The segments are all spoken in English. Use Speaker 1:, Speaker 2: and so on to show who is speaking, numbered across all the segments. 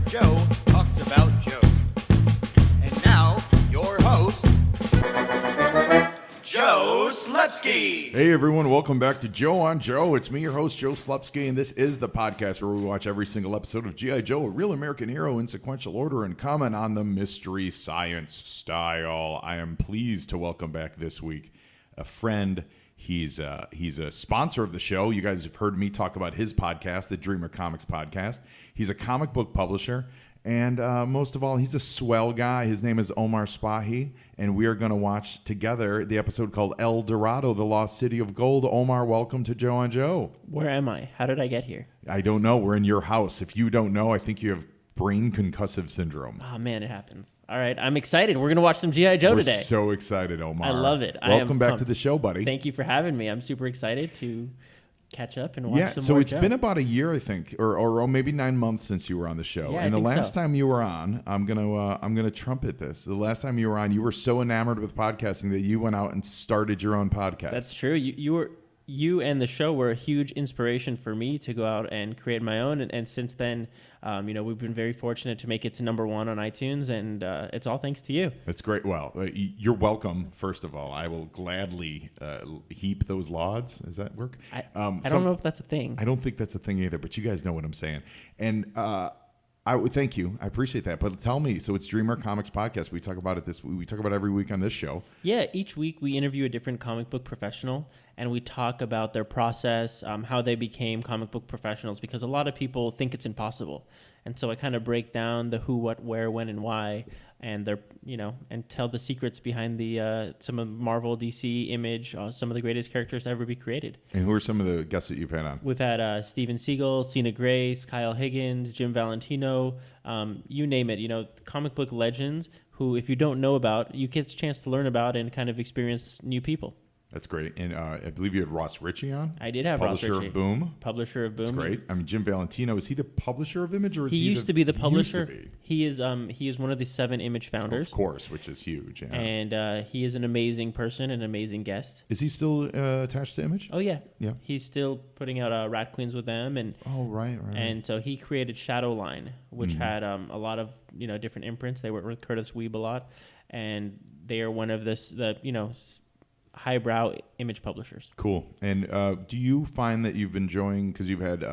Speaker 1: Joe talks about Joe. And now, your host, Joe Slepsky.
Speaker 2: Hey everyone, welcome back to Joe on Joe. It's me, your host, Joe Slepsky, and this is the podcast where we watch every single episode of G.I. Joe, a real American hero in sequential order, and comment on the mystery science style. I am pleased to welcome back this week a friend. He's a sponsor of the show. You guys have heard me talk about his podcast, the Dreamer Comics Podcast. He's a comic book publisher, and most of all, he's a swell guy. His name is Omar Spahi, and we are going to watch together the episode called El Dorado, the Lost City of Gold. Omar, welcome to Joe on Joe.
Speaker 3: Where am I? How did I get here?
Speaker 2: I don't know. We're in your house. If you don't know, I think you have brain concussive syndrome.
Speaker 3: Oh, man, it happens. All right, I'm excited. We're going to watch some G.I. Joe today.
Speaker 2: We're so excited, Omar.
Speaker 3: I love it.
Speaker 2: Welcome back to the show, buddy.
Speaker 3: Thank you for having me. I'm super excited to catch up and watch some
Speaker 2: so
Speaker 3: more
Speaker 2: it's
Speaker 3: Joe.
Speaker 2: been about a year, I think, or maybe 9 months since you were on the show.
Speaker 3: Yeah,
Speaker 2: and
Speaker 3: I
Speaker 2: the
Speaker 3: think
Speaker 2: last
Speaker 3: so.
Speaker 2: time you were on, I'm gonna trumpet this. The last time you were on, you were so enamored with podcasting that you went out and started your own podcast.
Speaker 3: That's true. You and the show were a huge inspiration for me to go out and create my own. And since then, we've been very fortunate to make it to number 1 on iTunes, and it's all thanks to you.
Speaker 2: That's great. Well, you're welcome. First of all, I will gladly heap those lauds. Does that work?
Speaker 3: I don't know if that's a thing.
Speaker 2: I don't think that's a thing either, but you guys know what I'm saying. And I would thank you. I appreciate that. But tell me, so it's Dreamer Comics Podcast. We talk about it we talk about it every week on this show.
Speaker 3: Yeah, each week we interview a different comic book professional, and we talk about their process, how they became comic book professionals, because a lot of people think it's impossible. And so I kind of break down the who, what, where, when, and why, and and tell the secrets behind the some of Marvel, DC, Image, some of the greatest characters to ever be created.
Speaker 2: And who are some of the guests that you've had on?
Speaker 3: We've had Steven Seagal, Cena Grace, Kyle Higgins, Jim Valentino, you name it. Comic book legends who, if you don't know about, you get a chance to learn about and kind of experience new people.
Speaker 2: That's great. And I believe you had Ross Ritchie on.
Speaker 3: I did have Ross Ritchie.
Speaker 2: Publisher of Boom.
Speaker 3: Publisher of Boom.
Speaker 2: That's great. I mean, Jim Valentino, is he the publisher of Image, or is
Speaker 3: he used to be the publisher?
Speaker 2: Used to be.
Speaker 3: He is one of the 7 Image founders.
Speaker 2: Of course, which is huge. Yeah.
Speaker 3: And he is an amazing person, an amazing guest.
Speaker 2: Is he still attached to Image?
Speaker 3: Oh, yeah.
Speaker 2: Yeah.
Speaker 3: He's still putting out Rat Queens with them. And
Speaker 2: right.
Speaker 3: And so he created Shadowline, which had a lot of different imprints. They worked with Curtis Weeb a lot. And they are one of the highbrow Image publishers.
Speaker 2: Cool. And do you find that you've been enjoying, because you've had,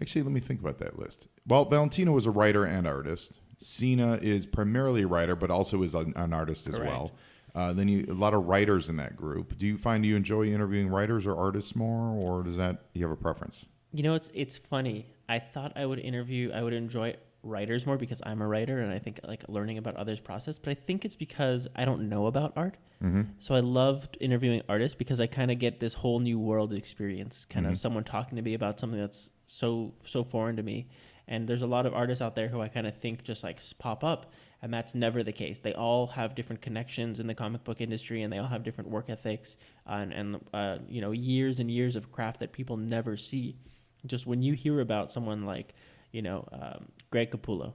Speaker 2: actually, let me think about that list. Well, Valentino is a writer and artist. Cena is primarily a writer, but also is an artist as
Speaker 3: Correct.
Speaker 2: well. Then a lot of writers in that group. Do you find you enjoy interviewing writers or artists more, or do you have a preference?
Speaker 3: It's funny. I thought I would enjoy writers more because I'm a writer and I think I like learning about others' process, but I think it's because I don't know about art.
Speaker 2: Mm-hmm.
Speaker 3: So I loved interviewing artists because I kind of get this whole new world experience, kind of someone talking to me about something that's so foreign to me. And there's a lot of artists out there who I kind of think just like pop up, and that's never the case. They all have different connections in the comic book industry, and they all have different work ethics and years and years of craft that people never see. Just when you hear about someone like Greg Capullo,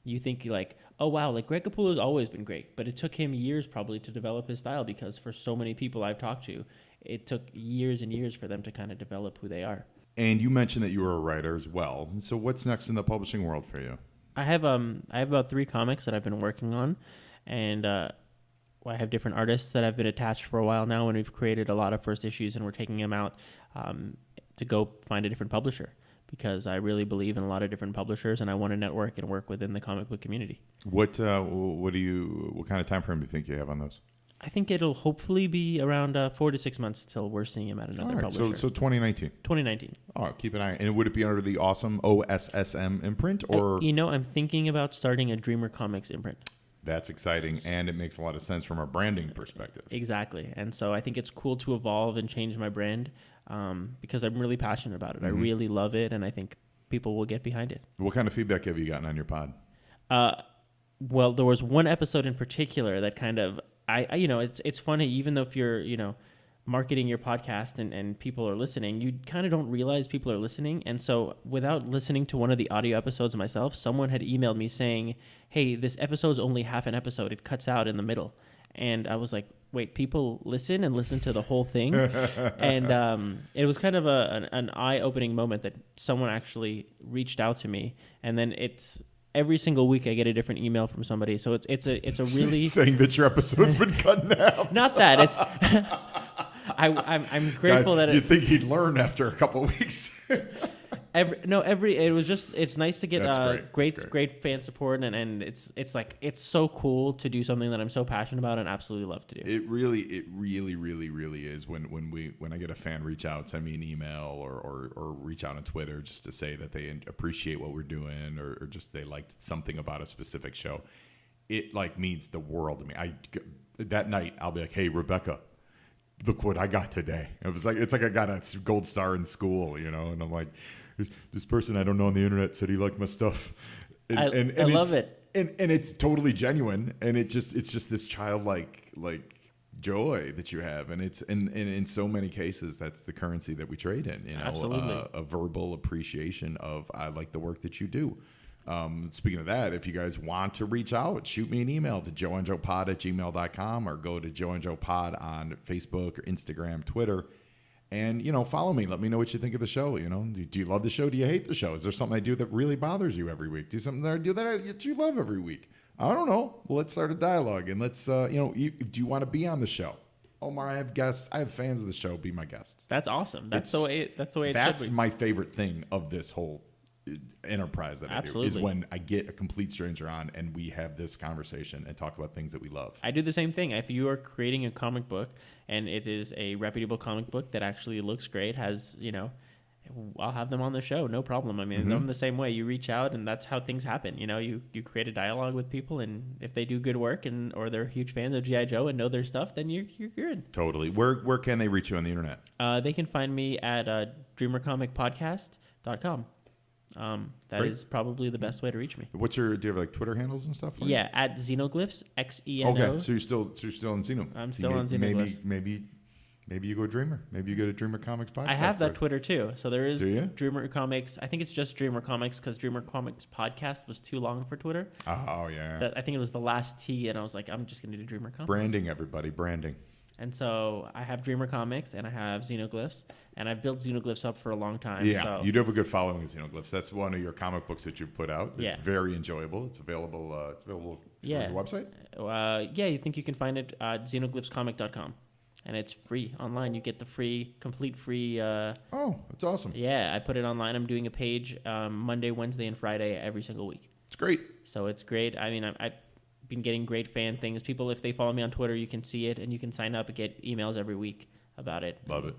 Speaker 3: you think like, oh wow, like Greg Capullo's always been great, but it took him years probably to develop his style, because for so many people I've talked to, it took years and years for them to kind of develop who they are. And
Speaker 2: you mentioned that you were a writer as well. And so what's next in the publishing world for you?
Speaker 3: I have about 3 comics that I've been working on, and I have different artists that I've been attached for a while now, and we've created a lot of first issues, and we're taking them out to go find a different publisher, because I really believe in a lot of different publishers, and I want to network and work within the comic book community.
Speaker 2: What kind of time frame do you think you have on those?
Speaker 3: I think it'll hopefully be around 4 to 6 months till we're seeing him at another publisher.
Speaker 2: So 2019.
Speaker 3: 2019.
Speaker 2: Oh, keep an eye. And would it be under the awesome OSSM imprint, or?
Speaker 3: I'm thinking about starting a Dreamer Comics imprint.
Speaker 2: That's exciting, and it makes a lot of sense from a branding perspective.
Speaker 3: Exactly. And so I think it's cool to evolve and change my brand because I'm really passionate about it. I really love it, and I think people will get behind it.
Speaker 2: What kind of feedback have you gotten on your pod?
Speaker 3: Well, there was one episode in particular that kind of, it's funny, even though if you're, marketing your podcast and people are listening, you kind of don't realize people are listening. And so without listening to one of the audio episodes myself, someone had emailed me saying, hey, this episode's only half an episode. It cuts out in the middle. And I was like, wait, people listen to the whole thing? And it was kind of an eye-opening moment that someone actually reached out to me. And then every single week I get a different email from somebody. So it's a really
Speaker 2: saying that your episode's been cut in half.
Speaker 3: not that it's. I'm grateful
Speaker 2: Guys,
Speaker 3: that
Speaker 2: you'd think he'd learn after a couple of weeks.
Speaker 3: It's nice to get
Speaker 2: That's
Speaker 3: great fan support, and it's like it's so cool to do something that I'm so passionate about and absolutely love to do.
Speaker 2: It really is when I get a fan reach out, send me an email or reach out on Twitter just to say that they appreciate what we're doing or just they liked something about a specific show. It like means the world to me. That night I'll be like, hey Rebecca, look what I got today. It's like I got a gold star in school, and I'm like, this person I don't know on the internet said he liked my stuff.
Speaker 3: I love it.
Speaker 2: And it's totally genuine, and it's just this childlike joy that you have, and it's and in so many cases that's the currency that we trade in.
Speaker 3: Absolutely.
Speaker 2: A verbal appreciation of I like the work that you do. Speaking of that, if you guys want to reach out, shoot me an email to joeandjoepod@gmail.com or go to joeandjoepod on Facebook or Instagram, Twitter, and follow me. Let me know what you think of the show. Do you love the show? Do you hate the show? Is there something I do that really bothers you every week? Do something that I do that you love every week? I don't know. Well, let's start a dialogue, and let's do you want to be on the show? Omar, I have guests. I have fans of the show. Be my guests.
Speaker 3: That's awesome. That's the way it should be.
Speaker 2: That's my favorite thing of this whole enterprise that
Speaker 3: Absolutely.
Speaker 2: I do is when I get a complete stranger on and we have this conversation and talk about things that we love.
Speaker 3: I do the same thing. If you are creating a comic book and it is a reputable comic book that actually looks great, has I'll have them on the show, no problem. I mean, I'm the same way. You reach out, and that's how things happen. You create a dialogue with people, and if they do good work or they're huge fans of G.I. Joe and know their stuff, then you're good.
Speaker 2: Totally. Where can they reach you on the internet?
Speaker 3: They can find me at dreamercomicpodcast.com. That
Speaker 2: Great.
Speaker 3: is probably the best way to reach me.
Speaker 2: Do you have like Twitter handles and stuff?
Speaker 3: Yeah, at Xenoglyphs, Xeno.
Speaker 2: Okay, so you're still in Zeno.
Speaker 3: I'm still on Xenoglyphs.
Speaker 2: Maybe you go Dreamer. Maybe you go to Dreamer Comics Podcast.
Speaker 3: I have that Twitter too. So there is
Speaker 2: Do you?
Speaker 3: Dreamer Comics. I think it's just Dreamer Comics because Dreamer Comics Podcast was too long for Twitter.
Speaker 2: Oh, yeah.
Speaker 3: I think it was the last T, and I was like, I'm just going to do Dreamer Comics.
Speaker 2: Branding, everybody. Branding.
Speaker 3: And so I have Dreamer Comics, and I have Xenoglyphs, and I've built Xenoglyphs up for a long time.
Speaker 2: Yeah,
Speaker 3: so.
Speaker 2: you do have a good following of Xenoglyphs. That's one of your comic books that you've put out. It's
Speaker 3: Yeah.
Speaker 2: very enjoyable. It's available. On your website.
Speaker 3: Yeah, you think you can find it at xenoglyphscomic.com, and it's free online. You get the complete free.
Speaker 2: Oh, that's awesome.
Speaker 3: Yeah, I put it online. I'm doing a page Monday, Wednesday, and Friday every single week.
Speaker 2: It's great.
Speaker 3: So it's great. I mean, I've been getting great fan things. People, if they follow me on Twitter, you can see it, and you can sign up and get emails every week about it.
Speaker 2: Love it.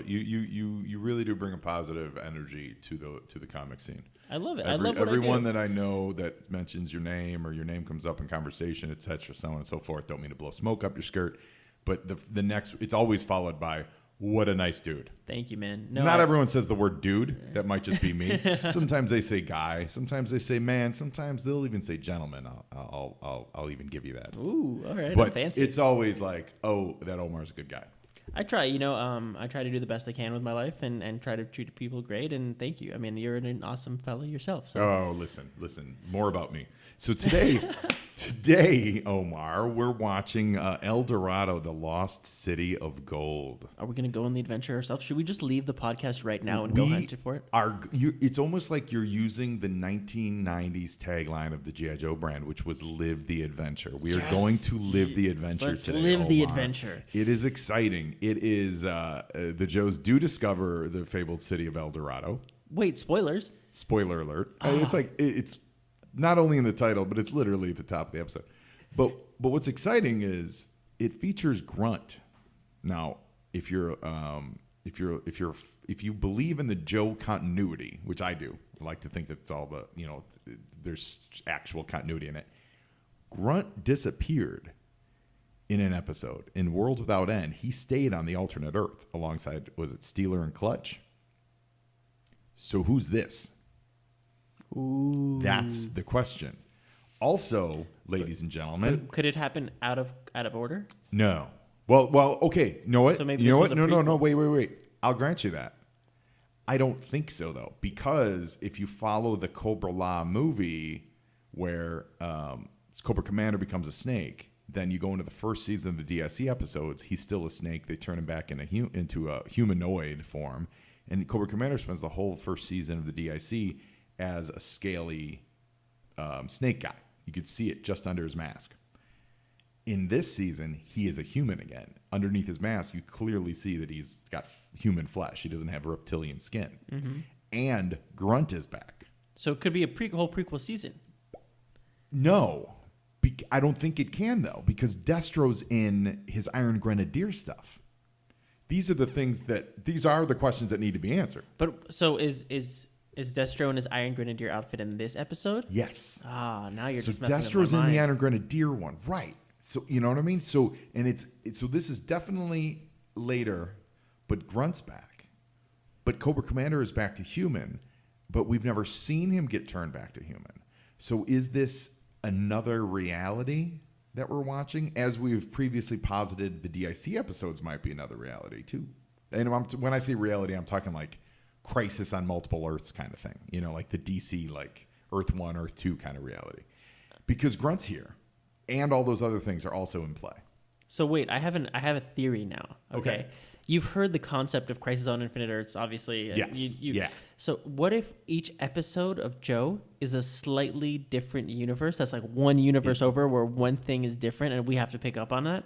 Speaker 2: You really do bring a positive energy to the comic scene.
Speaker 3: I love it.
Speaker 2: Everyone that I know that mentions your name or your name comes up in conversation, etc., so on and so forth. Don't mean to blow smoke up your skirt, but the next, it's always followed by, what a nice dude.
Speaker 3: Thank you, man.
Speaker 2: Not everyone says the word dude. That might just be me. Sometimes they say guy. Sometimes they say man. Sometimes they'll even say gentleman. I'll even give you that.
Speaker 3: Ooh, all right.
Speaker 2: But
Speaker 3: fancy.
Speaker 2: it's always like, oh, that Omar's a good guy.
Speaker 3: I try, I try to do the best I can with my life and try to treat people great. And thank you. I mean, you're an awesome fellow yourself. So.
Speaker 2: Oh, listen, more about me. So today, Omar, we're watching El Dorado, the Lost City of Gold.
Speaker 3: Are we going to go on the adventure ourselves? Should we just leave the podcast right now and go hunt for it?
Speaker 2: It's almost like you're using the 1990s tagline of the G.I. Joe brand, which was "Live the Adventure." We are going to live the adventure
Speaker 3: Let's
Speaker 2: today.
Speaker 3: live the
Speaker 2: Omar.
Speaker 3: adventure.
Speaker 2: It is exciting. It is the Joes do discover the fabled city of El Dorado.
Speaker 3: Wait, spoilers.
Speaker 2: Spoiler alert. It's like it's not only in the title, but it's literally at the top of the episode. But what's exciting is it features Grunt. Now, if you believe in the Joe continuity, which I do, I like to think that it's all there's actual continuity in it. Grunt disappeared in an episode in World Without End. He stayed on the alternate Earth alongside, was it Steeler and Clutch? So who's this?
Speaker 3: Ooh.
Speaker 2: That's the question. Also, ladies and gentlemen,
Speaker 3: Could it happen out of order?
Speaker 2: no. Well, okay. Know what?
Speaker 3: So maybe
Speaker 2: you know
Speaker 3: this
Speaker 2: what?
Speaker 3: was a
Speaker 2: No.
Speaker 3: prequel.
Speaker 2: Wait. I'll grant you that. I don't think so though, because if you follow the Cobra La movie, where Cobra Commander becomes a snake, then you go into the first season of the DSC episodes. He's still a snake. They turn him back into a humanoid form, and Cobra Commander spends the whole first season of the DIC as a scaly snake guy. You could see it just under his mask. In this season, he is a human again. Underneath his mask, you clearly see that he's got human flesh. He doesn't have reptilian skin. Mm-hmm. And Grunt is back.
Speaker 3: So it could be a whole prequel season.
Speaker 2: No. I don't think it can, though, because Destro's in his Iron Grenadier stuff. These are the questions that need to be answered.
Speaker 3: But so is Destro in his Iron Grenadier outfit in this episode?
Speaker 2: Yes.
Speaker 3: Ah, now you're
Speaker 2: so
Speaker 3: just messing
Speaker 2: Destro's
Speaker 3: with my
Speaker 2: in
Speaker 3: mind.
Speaker 2: the Iron Grenadier one, right? So you know what I mean. So so this is definitely later, but Grunt's back, but Cobra Commander is back to human, but we've never seen him get turned back to human. So is this another reality that we're watching? As we've previously posited, the DIC episodes might be another reality too. And when I say reality, I'm talking like Crisis on Multiple Earths kind of thing. You know, like the DC, like Earth 1, Earth 2 kind of reality. Because Grunt's here, and all those other things are also in play.
Speaker 3: So wait, I have a theory now. Okay. You've heard the concept of Crisis on Infinite Earths, obviously.
Speaker 2: Yes. Yeah.
Speaker 3: So what if each episode of Joe is a slightly different universe? That's like one universe over where one thing is different, and we have to pick up on that.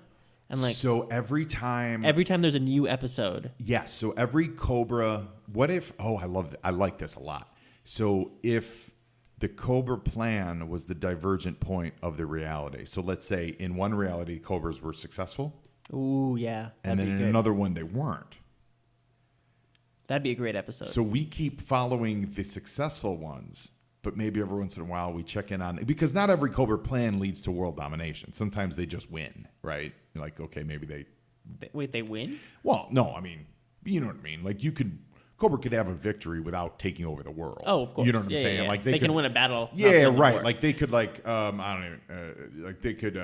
Speaker 3: And like,
Speaker 2: so every time
Speaker 3: there's a new episode.
Speaker 2: Yes. So every Cobra. What if? Oh, I love that. I like this a lot. So if the Cobra plan was the divergent point of the reality. So let's say in one reality, Cobras were successful.
Speaker 3: Ooh, yeah.
Speaker 2: And then in another one, they weren't.
Speaker 3: That'd be a great episode.
Speaker 2: So we keep following the successful ones, but maybe every once in a while we check in on, because not every Cobra plan leads to world domination. Sometimes they just win, right? Like, okay, maybe
Speaker 3: they win?
Speaker 2: Well, no, I mean, you know what I mean? Like Cobra could have a victory without taking over the world.
Speaker 3: Oh, of course.
Speaker 2: You know what I'm saying?
Speaker 3: Yeah.
Speaker 2: Like
Speaker 3: they can win a battle.
Speaker 2: Yeah, right. Like they could I don't even like they could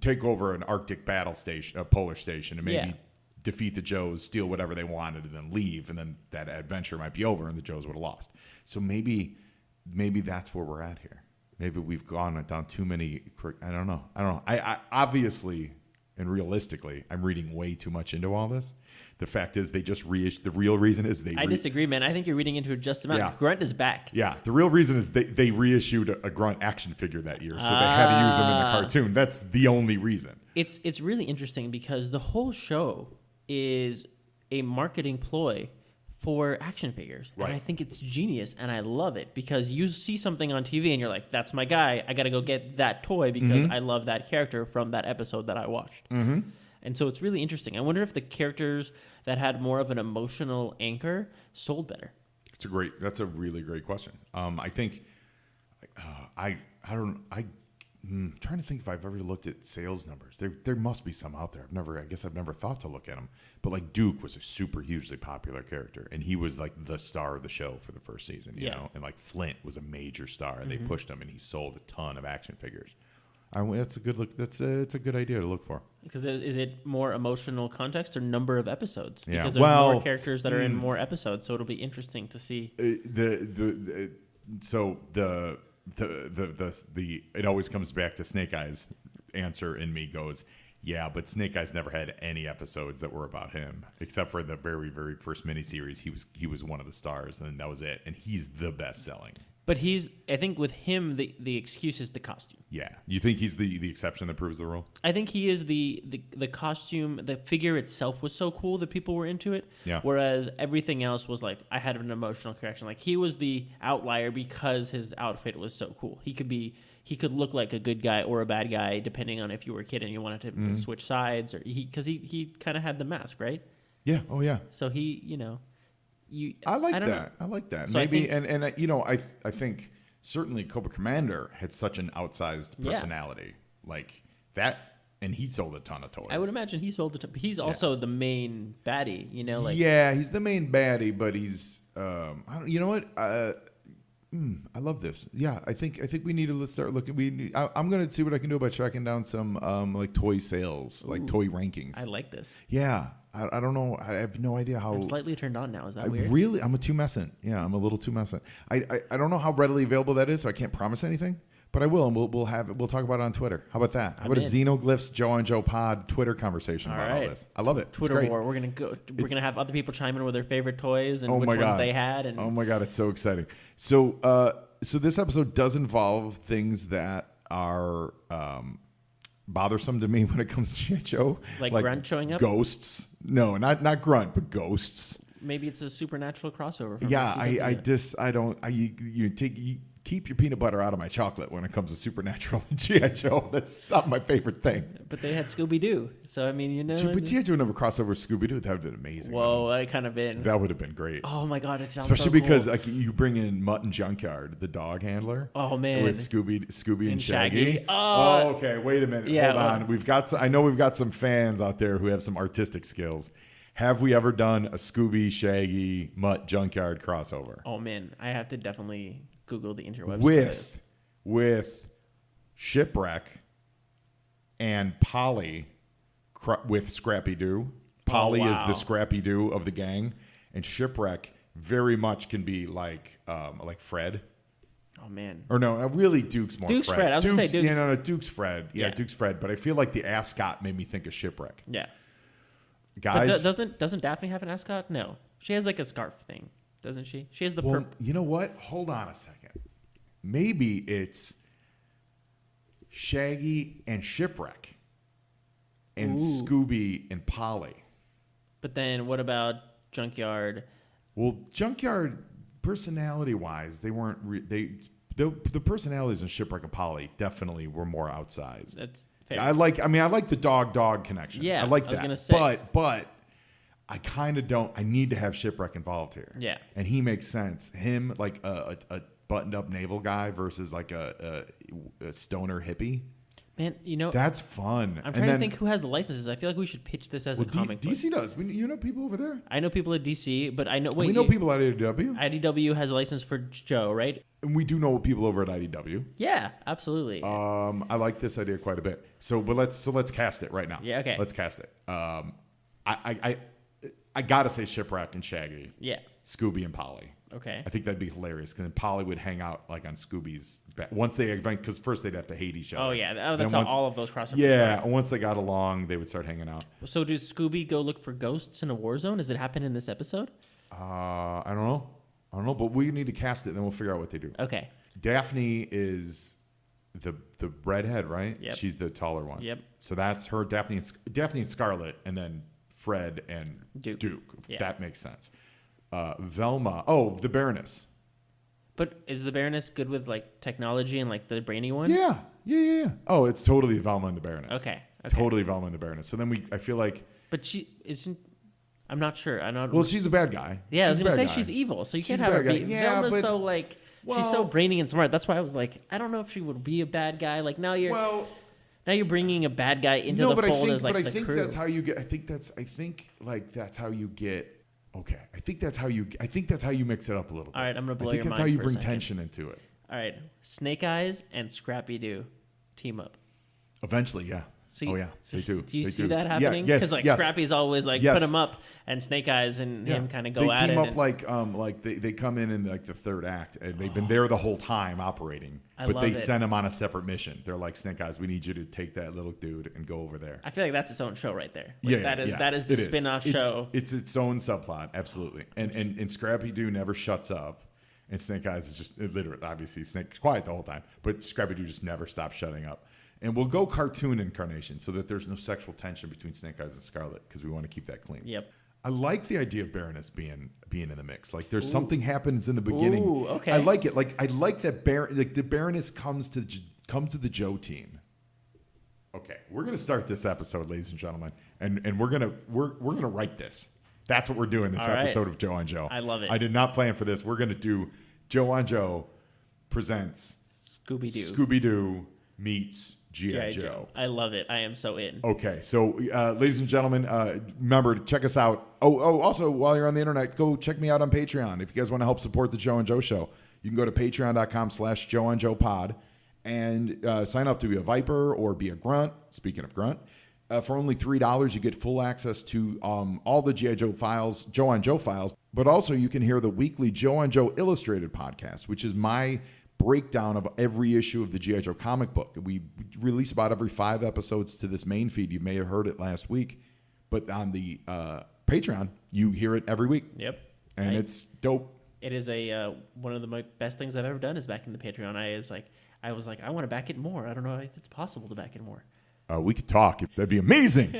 Speaker 2: take over an Arctic battle station, a polar station, and maybe defeat the Joes, steal whatever they wanted, and then leave, and then that adventure might be over, and the Joes would have lost. So maybe that's where we're at here. Maybe we've gone down too many. I don't know. I obviously and realistically, I'm reading way too much into all this. The fact is, they just reissued. The real reason is
Speaker 3: I disagree, man. I think you're reading into it just about.
Speaker 2: Yeah.
Speaker 3: Grunt is back.
Speaker 2: Yeah, the real reason is they reissued a Grunt action figure that year, so they had to use him in the cartoon. That's the only reason.
Speaker 3: It's really interesting because the whole show is a marketing ploy for action figures.
Speaker 2: Right.
Speaker 3: And I think it's genius, and I love it because you see something on TV and you're like, that's my guy. I got to go get that toy because I love that character from that episode that I watched. Mm-hmm. And so it's really interesting. I wonder if the characters that had more of an emotional anchor sold better.
Speaker 2: That's a really great question. I think I'm trying to think if I've ever looked at sales numbers. There must be some out there. I guess I've never thought to look at them. But like Duke was a super hugely popular character, and he was like the star of the show for the first season, you know. And like Flint was a major star, and they pushed him, and he sold a ton of action figures. That's a good look. It's a good idea to look for. Because
Speaker 3: is it more emotional context or number of episodes?
Speaker 2: Yeah.
Speaker 3: Because there's more characters that are in more episodes, so it'll be interesting to see.
Speaker 2: It always comes back to Snake Eyes. Answer in me goes, yeah, but Snake Eyes never had any episodes that were about him, except for the very, very first miniseries. He was one of the stars, and that was it. And he's the best selling.
Speaker 3: But I think with him, the excuse is the costume.
Speaker 2: Yeah. You think he's the exception that proves the rule?
Speaker 3: I think he is the costume, the figure itself was so cool that people were into it.
Speaker 2: Yeah.
Speaker 3: Whereas everything else was like, I had an emotional connection. Like he was the outlier because his outfit was so cool. He could look like a good guy or a bad guy depending on if you were a kid and you wanted to switch sides, or because he kind of had the mask, right?
Speaker 2: Yeah. Oh yeah.
Speaker 3: So he, you know.
Speaker 2: I like that.
Speaker 3: So
Speaker 2: maybe I think certainly Cobra Commander had such an outsized personality like that, and he sold a ton of toys.
Speaker 3: I would imagine he sold a ton. He's also the main baddie, you know. Like
Speaker 2: he's the main baddie, but he's you know what? I love this. Yeah, I think we need to start looking. I'm going to see what I can do by tracking down some like toy sales, like toy rankings.
Speaker 3: I like this.
Speaker 2: Yeah. I don't know. I have no idea how.
Speaker 3: I'm slightly turned on now. Is that weird?
Speaker 2: Really? I'm a tumescent. Yeah, I'm a little tumescent. I don't know how readily available that is, so I can't promise anything. But I will, and we'll talk about it on Twitter. How about that? How about a Zeno Glyphs Joe on Joe Pod Twitter conversation about all this? I love it.
Speaker 3: Twitter war. We're gonna have other people chime in with their favorite toys and which ones they had. And
Speaker 2: oh my god, it's so exciting. So so this episode does involve things that are bothersome to me when it comes to G.I. Joe.
Speaker 3: Like Grunt showing up?
Speaker 2: Ghosts. No, not Grunt, but ghosts.
Speaker 3: Maybe it's a supernatural crossover. From
Speaker 2: Yeah, you keep your peanut butter out of my chocolate when it comes to supernatural and G.I. Joe. That's not my favorite thing.
Speaker 3: But they had Scooby Doo, so I mean, you know.
Speaker 2: But G.I. Joe never crossed over with Scooby Doo. That would have been amazing.
Speaker 3: Whoa, I kind of been.
Speaker 2: That would have been great.
Speaker 3: Oh my god, it sounds
Speaker 2: especially
Speaker 3: so
Speaker 2: because
Speaker 3: cool.
Speaker 2: like you bring in Mutt and Junkyard, the dog handler.
Speaker 3: Oh man,
Speaker 2: with Scooby and Shaggy.
Speaker 3: Oh,
Speaker 2: okay. Wait a minute.
Speaker 3: Yeah,
Speaker 2: Hold on. I know we've got some fans out there who have some artistic skills. Have we ever done a Scooby, Shaggy, Mutt, Junkyard crossover?
Speaker 3: Oh man, I have to definitely Google the interwebs
Speaker 2: with Shipwreck and Polly with Scrappy Doo. Polly is the Scrappy Doo of the gang, and Shipwreck very much can be like Fred.
Speaker 3: Oh man.
Speaker 2: Or no, really Duke's more
Speaker 3: Duke's
Speaker 2: Fred.
Speaker 3: I was going to say Duke's.
Speaker 2: Yeah, no, Duke's Fred. Yeah, Duke's Fred. But I feel like the ascot made me think of Shipwreck.
Speaker 3: Yeah.
Speaker 2: Guys.
Speaker 3: But doesn't Daphne have an ascot? No. She has like a scarf thing, doesn't she? She has the purple.
Speaker 2: You know what? Hold on a second. Maybe it's Shaggy and Shipwreck and Scooby and Polly.
Speaker 3: But then what about Junkyard?
Speaker 2: Well, Junkyard, personality-wise, they weren't. The personalities in Shipwreck and Polly definitely were more outsized.
Speaker 3: That's fair.
Speaker 2: I like the dog connection.
Speaker 3: Yeah,
Speaker 2: I like that.
Speaker 3: I was gonna say.
Speaker 2: But I kind of don't. I need to have Shipwreck involved here.
Speaker 3: Yeah,
Speaker 2: and he makes sense. Him like a buttoned-up naval guy versus like a stoner hippie.
Speaker 3: Man, you know
Speaker 2: that's fun.
Speaker 3: I'm trying to think who has the licenses. I feel like we should pitch this as a comic book.
Speaker 2: DC does. You know people over there.
Speaker 3: I know people at DC, but I know.
Speaker 2: We know people at IDW.
Speaker 3: IDW has a license for Joe, right?
Speaker 2: And we do know people over at IDW.
Speaker 3: Yeah, absolutely.
Speaker 2: I like this idea quite a bit. Let's cast it right now.
Speaker 3: Yeah, okay.
Speaker 2: Let's cast it. I gotta say Shipwreck and Shaggy.
Speaker 3: Yeah.
Speaker 2: Scooby and Polly.
Speaker 3: Okay.
Speaker 2: I think that'd be hilarious because then Polly would hang out like on Scooby's back. Once they because first they'd have to hate each other.
Speaker 3: Oh yeah, that's how all of those crossovers.
Speaker 2: Yeah, and once they got along, they would start hanging out.
Speaker 3: So does Scooby go look for ghosts in a war zone? Does it happen in this episode?
Speaker 2: I don't know, but we need to cast it, and then we'll figure out what they do.
Speaker 3: Okay.
Speaker 2: Daphne is the redhead, right?
Speaker 3: Yep.
Speaker 2: She's the taller one.
Speaker 3: Yep.
Speaker 2: So that's her, Daphne and Scarlet, and then Fred and Duke.
Speaker 3: Yeah.
Speaker 2: That makes sense. Velma. The Baroness.
Speaker 3: But is the Baroness good with like technology and like the brainy one?
Speaker 2: Yeah. Oh, it's totally Velma and the Baroness.
Speaker 3: Okay.
Speaker 2: Totally Velma and the Baroness. So then I feel like.
Speaker 3: But she isn't. I'm not sure. I know.
Speaker 2: Well, she's a bad guy.
Speaker 3: Yeah, I was
Speaker 2: gonna
Speaker 3: say she's evil, so you can't have her be.
Speaker 2: Yeah,
Speaker 3: Velma's
Speaker 2: but,
Speaker 3: so like she's so brainy and smart. That's why I was like, I don't know if she would be a bad guy. Like now you're bringing a bad guy into the fold as like the crew.
Speaker 2: I think that's how you get. I think that's how you get. Okay, I think that's how you mix it up a little bit.
Speaker 3: All right, I'm gonna blow your mind.
Speaker 2: I think that's how you bring
Speaker 3: second.
Speaker 2: tension into it.
Speaker 3: All right, Snake Eyes and Scrappy Doo team up.
Speaker 2: Eventually, yeah.
Speaker 3: See,
Speaker 2: they do.
Speaker 3: Do you
Speaker 2: they
Speaker 3: see
Speaker 2: do.
Speaker 3: that happening? Because Scrappy's always like put him up, and Snake Eyes and him kind of go at it.
Speaker 2: They team up like they come in like the third act, and they've been there the whole time operating. But they send him on a separate mission. They're like, Snake Eyes, we need you to take that little dude and go over there.
Speaker 3: I feel like that's its own show right there. That is the spin-off show.
Speaker 2: It's its own subplot, absolutely. And Scrappy Doo never shuts up. And Snake Eyes is just literally, obviously, Snake's quiet the whole time, but Scrappy Doo just never stops shutting up. And we'll go cartoon incarnation so that there's no sexual tension between Snake Eyes and Scarlet because we want to keep that clean.
Speaker 3: Yep.
Speaker 2: I like the idea of Baroness being in the mix. Like there's something happens in the beginning.
Speaker 3: Ooh, okay.
Speaker 2: I like it. Like I like that the Baroness comes to the Joe team. Okay, we're gonna start this episode, ladies and gentlemen, and we're gonna write this. That's what we're doing this episode of Joe on Joe.
Speaker 3: I love it.
Speaker 2: I did not plan for this. We're gonna do Joe on Joe presents Scooby Doo meets G.I. Joe.
Speaker 3: I love it. I am so in.
Speaker 2: Okay, so ladies and gentlemen, remember to check us out. Also, while you're on the internet, go check me out on Patreon. If you guys want to help support the Joe and Joe Show, you can go to patreon.com/JoeandJoePod and sign up to be a Viper or be a Grunt. Speaking of Grunt, for only $3, you get full access to all the G.I. Joe files, Joe on Joe files, but also you can hear the weekly Joe on Joe Illustrated podcast, which is my breakdown of every issue of the G.I. Joe comic book. We release about every 5 episodes to this main feed. You may have heard it last week, but on the Patreon, you hear it every week.
Speaker 3: Yep.
Speaker 2: And it's dope.
Speaker 3: It is a one of the best things I've ever done is backing the Patreon. I was like, I want to back it more. I don't know if it's possible to back it more.
Speaker 2: We could talk. That'd be amazing.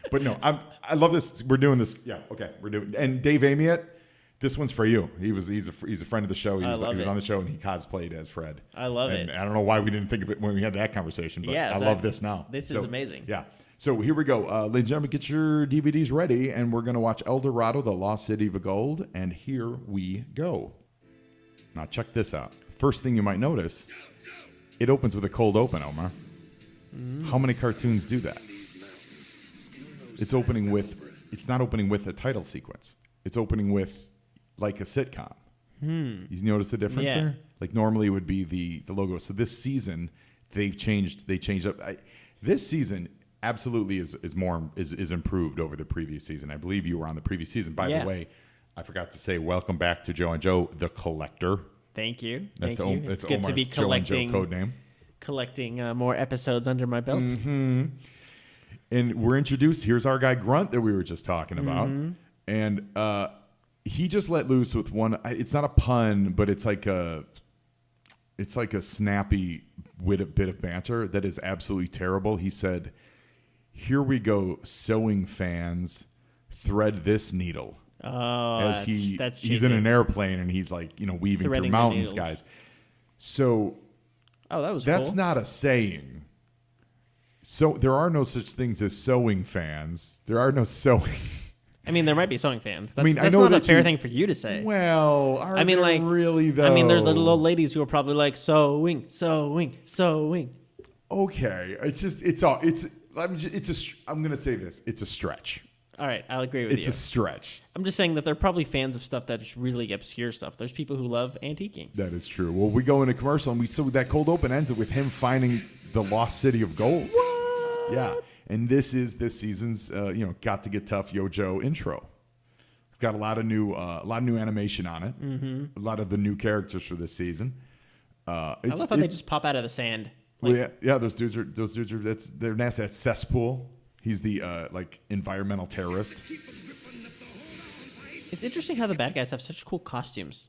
Speaker 2: But no, I love this. We're doing this. Yeah, okay, we're doing. And Dave Amiot, this one's for you. He's a friend of the show. He was on the show and he cosplayed as Fred.
Speaker 3: I love it.
Speaker 2: I don't know why we didn't think of it when we had that conversation, but I love this now.
Speaker 3: This is amazing.
Speaker 2: Yeah. So here we go. Ladies and gentlemen, get your DVDs ready, and we're going to watch El Dorado, The Lost City of Gold, and here we go. Now check this out. First thing you might notice, it opens with a cold open, Omar. How many cartoons do that? It's not opening with a title sequence. It's opening with like a sitcom. You notice the difference there? Like normally it would be the logo. So this season they changed up. This season absolutely is improved over the previous season. I believe you were on the previous season. By the way, I forgot to say welcome back to Joe and Joe, the Collector.
Speaker 3: Thank you.
Speaker 2: That's
Speaker 3: It's good
Speaker 2: Omar's
Speaker 3: to be
Speaker 2: Joe and Joe code name.
Speaker 3: Collecting more episodes under my belt.
Speaker 2: And we're introduced. Here's our guy Grunt that we were just talking about, and he just let loose with one. It's not a pun, but it's like a snappy bit of banter that is absolutely terrible. He said, "Here we go, sewing fans, thread this needle."
Speaker 3: Oh, that's
Speaker 2: he's in an airplane and he's like weaving through mountains, guys. So.
Speaker 3: Oh, that was
Speaker 2: That's
Speaker 3: cool.
Speaker 2: not a saying. So there are no such things as sewing fans. There are no sewing.
Speaker 3: I mean, there might be sewing fans. That's,
Speaker 2: I
Speaker 3: that's
Speaker 2: know
Speaker 3: not
Speaker 2: that
Speaker 3: a fair thing for you to say.
Speaker 2: Well, are there
Speaker 3: like,
Speaker 2: really though?
Speaker 3: I mean, there's little old ladies who are probably like sewing.
Speaker 2: Okay, I'm gonna say this. It's a stretch.
Speaker 3: All right, I'll agree with you.
Speaker 2: It's a stretch.
Speaker 3: I'm just saying that they're probably fans of stuff that's really obscure stuff. There's people who love antiquing.
Speaker 2: That is true. Well, we go into commercial, and that cold open ends with him finding the lost city of gold.
Speaker 3: What?
Speaker 2: Yeah, and this is this season's Got to Get Tough Yo Joe intro. It's got a lot of new animation on it. A lot of the new characters for this season.
Speaker 3: I love how they just pop out of the sand.
Speaker 2: Those dudes are they're nasty. That's Cesspool. He's the environmental terrorist.
Speaker 3: It's interesting how the bad guys have such cool costumes.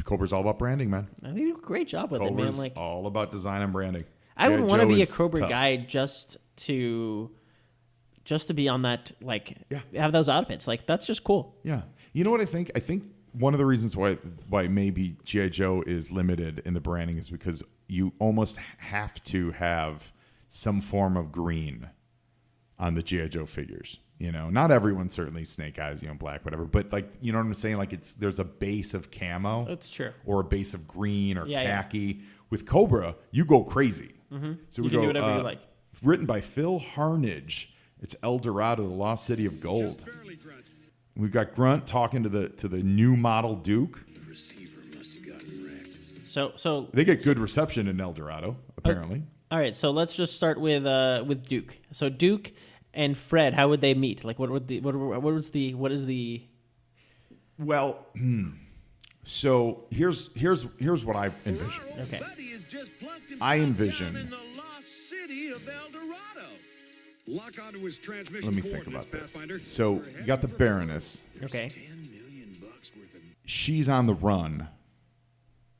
Speaker 2: Cobra's all about branding, man.
Speaker 3: They do a great job with it, man.
Speaker 2: Cobra's all about design and branding.
Speaker 3: I would want to be a
Speaker 2: Joe is
Speaker 3: Cobra
Speaker 2: tough.
Speaker 3: guy just to be on that, have those outfits. Like, that's just cool.
Speaker 2: Yeah. You know what I think? I think one of the reasons why maybe G.I. Joe is limited in the branding is because you almost have to have some form of green on the G.I. Joe figures. Not everyone, certainly Snake Eyes, black, whatever. But you know what I'm saying? Like there's a base of camo.
Speaker 3: That's true.
Speaker 2: Or a base of green or khaki. Yeah. With Cobra, you go crazy. So
Speaker 3: you can do whatever you like.
Speaker 2: Written by Phil Harnage. It's El Dorado, the Lost City of Gold. We've got Grunt talking to the new model Duke.
Speaker 4: The receiver must have gotten wrecked.
Speaker 3: So
Speaker 2: they get good reception in El Dorado, apparently.
Speaker 3: All right, so let's just start with Duke. So Duke and Fred, how would they meet? Like, what is the?
Speaker 2: Well, so here's what I envision.
Speaker 3: Okay.
Speaker 2: I envision.
Speaker 4: In the lost city of El Dorado. Lock onto his transmission.
Speaker 2: Let me think about this. So you got the Baroness.
Speaker 3: Okay.
Speaker 4: $10 million worth of.
Speaker 2: She's on the run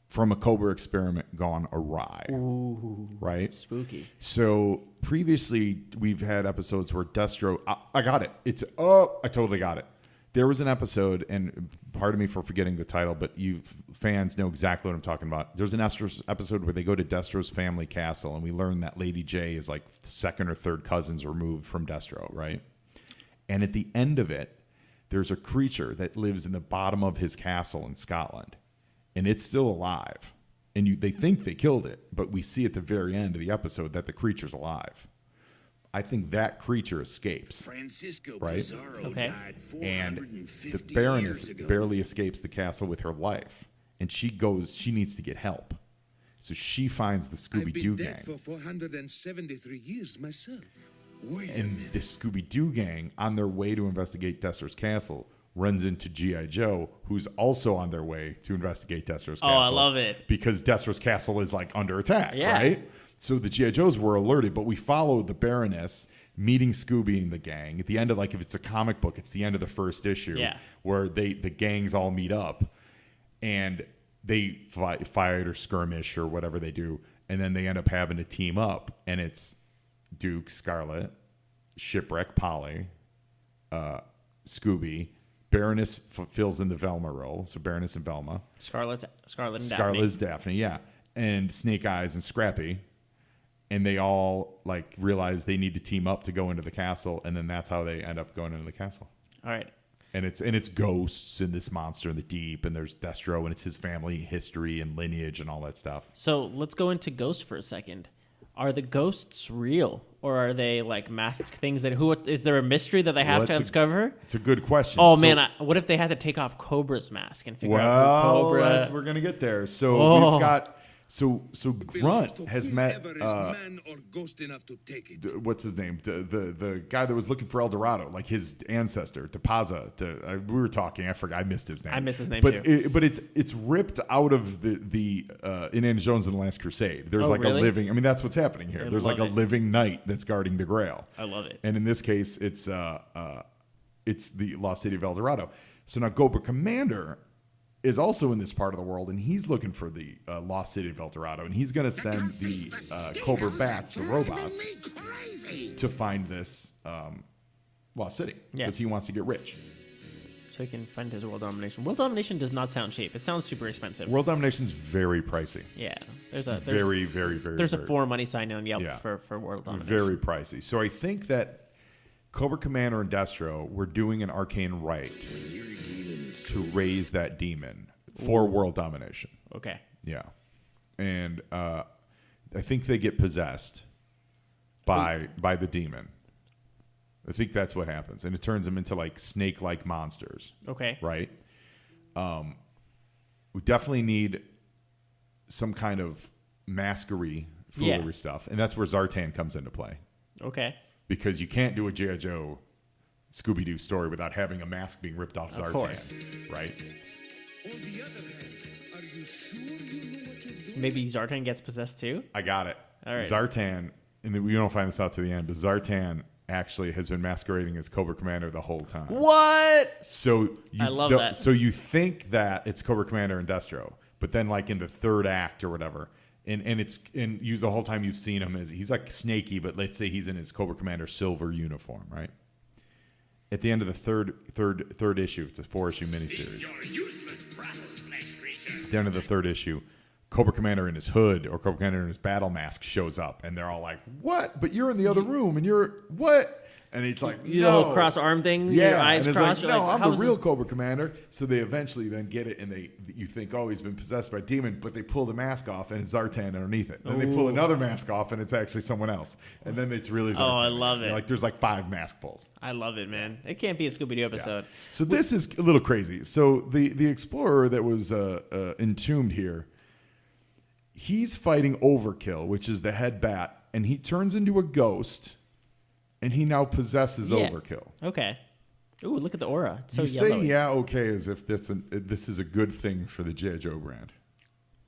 Speaker 2: from a Cobra experiment gone awry.
Speaker 3: Ooh,
Speaker 2: right?
Speaker 3: Spooky.
Speaker 2: So previously we've had episodes where Destro. I got it. I totally got it. There was an episode, and pardon me for forgetting the title, but you fans know exactly what I'm talking about. There's an episode where they go to Destro's family castle, and we learn that Lady J is like second or third cousins removed from Destro, right? And at the end of it, there's a creature that lives in the bottom of his castle in Scotland, and it's still alive. And they think they killed it, but we see at the very end of the episode that the creature's alive. I think that creature escapes.
Speaker 4: Francisco
Speaker 2: right?
Speaker 4: Pizarro
Speaker 3: Okay.
Speaker 4: died
Speaker 2: And
Speaker 4: 450
Speaker 2: the Baroness
Speaker 4: years ago.
Speaker 2: barely escapes the castle with her life. And she needs to get help. So she finds the Scooby Doo gang.
Speaker 5: for 473 years myself.
Speaker 4: Wait a
Speaker 2: And
Speaker 4: minute.
Speaker 2: the Scooby Doo gang, on their way to investigate Destro's castle, runs into G.I. Joe, who's also on their way to investigate Destro's castle.
Speaker 3: Oh, I love it.
Speaker 2: Because Destro's castle is like under attack,
Speaker 3: Yeah.
Speaker 2: right? So the G.I. Joes were alerted, but we follow the Baroness meeting Scooby and the gang. At the end of, like, if it's a comic book, it's the end of the first issue
Speaker 3: Yeah.
Speaker 2: where the gangs all meet up. and they fight or skirmish or whatever they do, and then they end up having to team up, and it's Duke, Scarlet, Shipwreck, Polly, Scooby, Baroness fills in the Velma role, so Baroness and Velma.
Speaker 3: Scarlet and Daphne.
Speaker 2: Scarlet's Daphne, yeah, and Snake Eyes and Scrappy, and they all like realize they need to team up to go into the castle, and then that's how they end up going into the castle.
Speaker 3: All right.
Speaker 2: And it's ghosts and this monster in the deep, and there's Destro, and it's his family history and lineage and all that stuff.
Speaker 3: So let's go into ghosts for a second. Are the ghosts real, or are they like masked things that is there a mystery that they have to discover?
Speaker 2: It's a good question.
Speaker 3: Oh man, what if they had to take off Cobra's mask and figure out who Cobra?
Speaker 2: We're gonna get there. So we've got so Grunt has met
Speaker 5: man or ghost enough to take it.
Speaker 2: what's his name? The guy that was looking for El Dorado, like his ancestor, Tapaza. We were talking. I forgot. I missed his name.
Speaker 3: I missed his name
Speaker 2: too. But it's ripped out of the Indiana Jones and the Last Crusade. There's a living. I mean, that's what's happening here. There's like a living knight that's guarding the Grail.
Speaker 3: I love it.
Speaker 2: And in this case, it's the Lost City of El Dorado. So now Cobra Commander is also in this part of the world, and he's looking for the Lost City of El Dorado, and he's going to send the Cobra Bats, the robots, to find this Lost City because he wants to get rich.
Speaker 3: So he can find his world domination. World domination does not sound cheap. It sounds super expensive.
Speaker 2: World domination is very pricey.
Speaker 3: Yeah,
Speaker 2: there's very.
Speaker 3: There's a 4 money sign on Yelp for world domination.
Speaker 2: Very pricey. So I think that Cobra Commander and Destro were doing an arcane rite to raise that demon for world domination.
Speaker 3: Okay.
Speaker 2: Yeah. And I think they get possessed by the demon. I think that's what happens. And it turns them into like snake-like monsters.
Speaker 3: Okay.
Speaker 2: Right? We definitely need some kind of maskery, foolery stuff. And that's where Zartan comes into play.
Speaker 3: Okay.
Speaker 2: Because you can't do a G.I. Joe Scooby Doo story without having a mask being ripped off Zartan, right?
Speaker 5: On the other hand, are you sure you know what you're doing?
Speaker 3: Maybe Zartan gets possessed too?
Speaker 2: I got it.
Speaker 3: All right.
Speaker 2: Zartan, and we don't find this out to the end, but Zartan actually has been masquerading as Cobra Commander the whole time.
Speaker 3: What?
Speaker 2: So
Speaker 3: I love that.
Speaker 2: So you think that it's Cobra Commander and Destro, but then like in the third act or whatever, and you the whole time you've seen him as he's like snaky, but let's say he's in his Cobra Commander silver uniform, right? At the end of the third issue, it's a 4-issue miniseries. At the end of the third issue, Cobra Commander in his hood or Cobra Commander in his battle mask shows up, and they're all like, "What? But you're in the other room, and you're what?" And it's like,
Speaker 3: you
Speaker 2: no.
Speaker 3: The whole cross arm thing.
Speaker 2: Yeah,
Speaker 3: your eyes
Speaker 2: and it's
Speaker 3: crossed.
Speaker 2: like, no,
Speaker 3: like,
Speaker 2: I'm the real Cobra Commander. So they eventually then get it, and you think, oh, he's been possessed by a demon, but they pull the mask off, and it's Zartan underneath it. Then they pull another mask off, and it's actually someone else. And then it's really Zartan.
Speaker 3: Oh, I love it.
Speaker 2: Like there's like 5 mask pulls.
Speaker 3: I love it, man. It can't be a Scooby Doo episode.
Speaker 2: Yeah. So this is a little crazy. So the explorer that was entombed here, he's fighting Overkill, which is the head bat, and he turns into a ghost. And he now possesses Overkill.
Speaker 3: Okay. Ooh, look at the aura. It's so
Speaker 2: you
Speaker 3: yellowy.
Speaker 2: say okay as if this is a good thing for the G.I. Joe brand.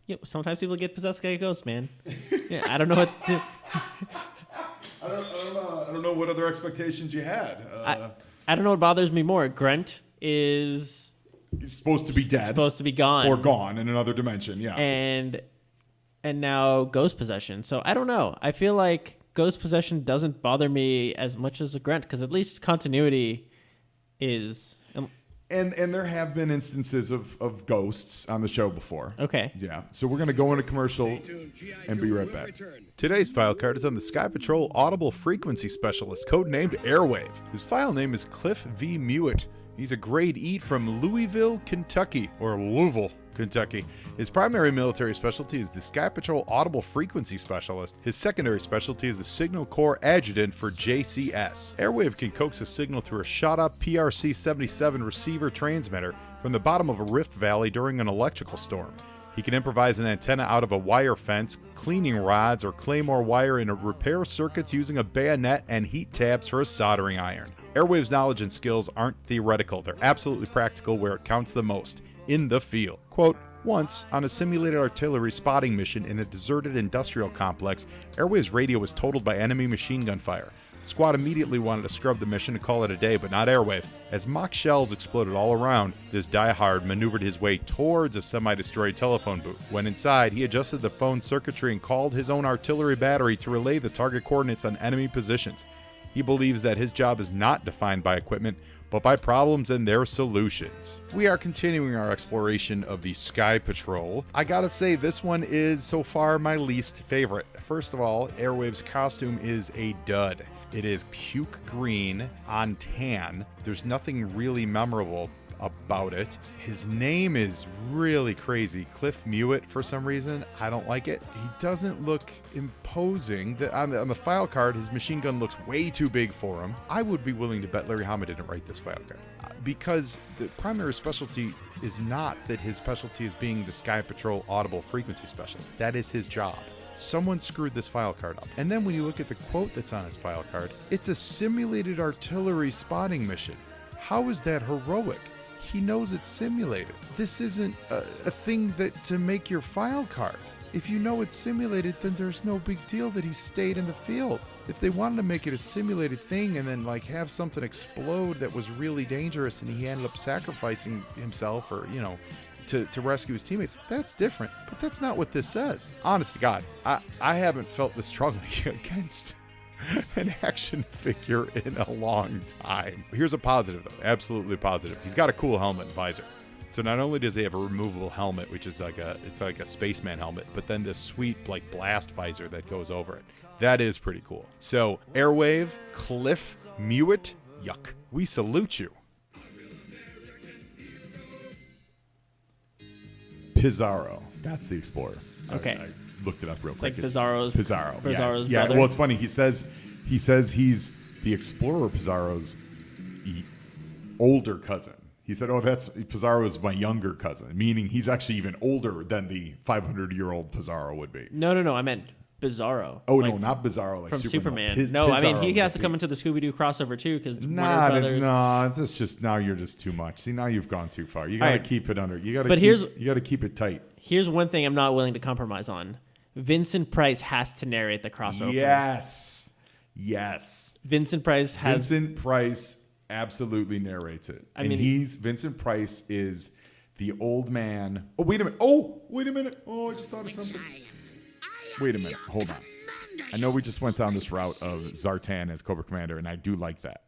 Speaker 3: Yeah, sometimes people get possessed by ghosts, man. Yeah, I don't know what to...
Speaker 2: I don't know what other expectations you had.
Speaker 3: I don't know what bothers me more. Grunt is...
Speaker 2: He's supposed to be dead.
Speaker 3: Supposed to be gone.
Speaker 2: Or gone in another dimension, yeah.
Speaker 3: And now ghost possession. So I don't know. I feel like ghost possession doesn't bother me as much as a Grunt, because at least continuity is...
Speaker 2: And there have been instances of ghosts on the show before.
Speaker 3: Okay.
Speaker 2: Yeah. So we're going to go into commercial and be right back.
Speaker 6: Today's file card is on the Sky Patrol Audible Frequency Specialist, codenamed Airwave. His file name is Cliff V. Mewitt. He's a grade E from Louisville, Kentucky, or Louisville, Kentucky. His primary military specialty is the Sky Patrol Audible Frequency Specialist. His secondary specialty is the Signal Corps Adjutant for JCS. Airwave can coax a signal through a shot-up PRC-77 receiver transmitter from the bottom of a rift valley during an electrical storm. He can improvise an antenna out of a wire fence, cleaning rods, or claymore wire and repair circuits using a bayonet and heat tabs for a soldering iron. Airwave's knowledge and skills aren't theoretical. They're absolutely practical where it counts the most. In the field. Quote, once, on a simulated artillery spotting mission in a deserted industrial complex, Airwave's radio was totaled by enemy machine gun fire. The squad immediately wanted to scrub the mission and call it a day, but not Airwave. As mock shells exploded all around, this diehard maneuvered his way towards a semi-destroyed telephone booth. When inside, he adjusted the phone circuitry and called his own artillery battery to relay the target coordinates on enemy positions. He believes that his job is not defined by equipment, but by problems and their solutions. We are continuing our exploration of the Sky Patrol. I gotta say, this one is so far my least favorite. First of all, Airwave's costume is a dud. It is puke green on tan. There's nothing really memorable about it. His name is really crazy. Cliff Mewett, for some reason. I don't like it. He doesn't look imposing. On the file card, his machine gun looks way too big for him. I would be willing to bet Larry Hama didn't write this file card. Because the primary specialty is not that his specialty is being the Sky Patrol Audible frequency specialist. That is his job. Someone screwed this file card up. And then when you look at the quote that's on his file card, it's a simulated artillery spotting mission. How is that heroic? He knows it's simulated. This isn't a thing that to make your file card. If you know it's simulated, then there's no big deal that he stayed in the field. If they wanted to make it a simulated thing and then like have something explode that was really dangerous and he ended up sacrificing himself or, to rescue his teammates, that's different. But that's not what this says. Honest to God, I haven't felt this strongly against an action figure in a long time. Here's a positive, though. Absolutely positive. He's got a cool helmet and visor. So not only does he have a removable helmet, which is like a spaceman helmet, but then this sweet like blast visor that goes over it. That is pretty cool. So Airwave, Cliff Mewett, yuck. We salute you.
Speaker 2: Pizarro. That's the explorer.
Speaker 3: Okay.
Speaker 2: I looked it up real quick.
Speaker 3: Like Pizarro's
Speaker 2: Pizarro's
Speaker 3: brother.
Speaker 2: Well, it's funny. He says he's the explorer Pizarro's older cousin. He said, that's Pizarro is my younger cousin, meaning he's actually even older than the 500-year-old Pizarro would be.
Speaker 3: No, I meant Bizarro.
Speaker 2: Oh, no, not Bizarro like
Speaker 3: from Superman.
Speaker 2: Pizarro,
Speaker 3: I mean, he has to come into the Scooby Doo crossover too, because
Speaker 2: it's just now you're just too much. See, now you've gone too far. You got to keep it under. You got to keep it tight.
Speaker 3: Here's one thing I'm not willing to compromise on. Vincent Price has to narrate the crossover.
Speaker 2: Yes.
Speaker 3: Vincent Price
Speaker 2: absolutely narrates it. Vincent Price is the old man. Oh, wait a minute. Oh, I just thought of something. Wait a minute. Hold on. I know we just went down this route of Zartan as Cobra Commander, and I do like that.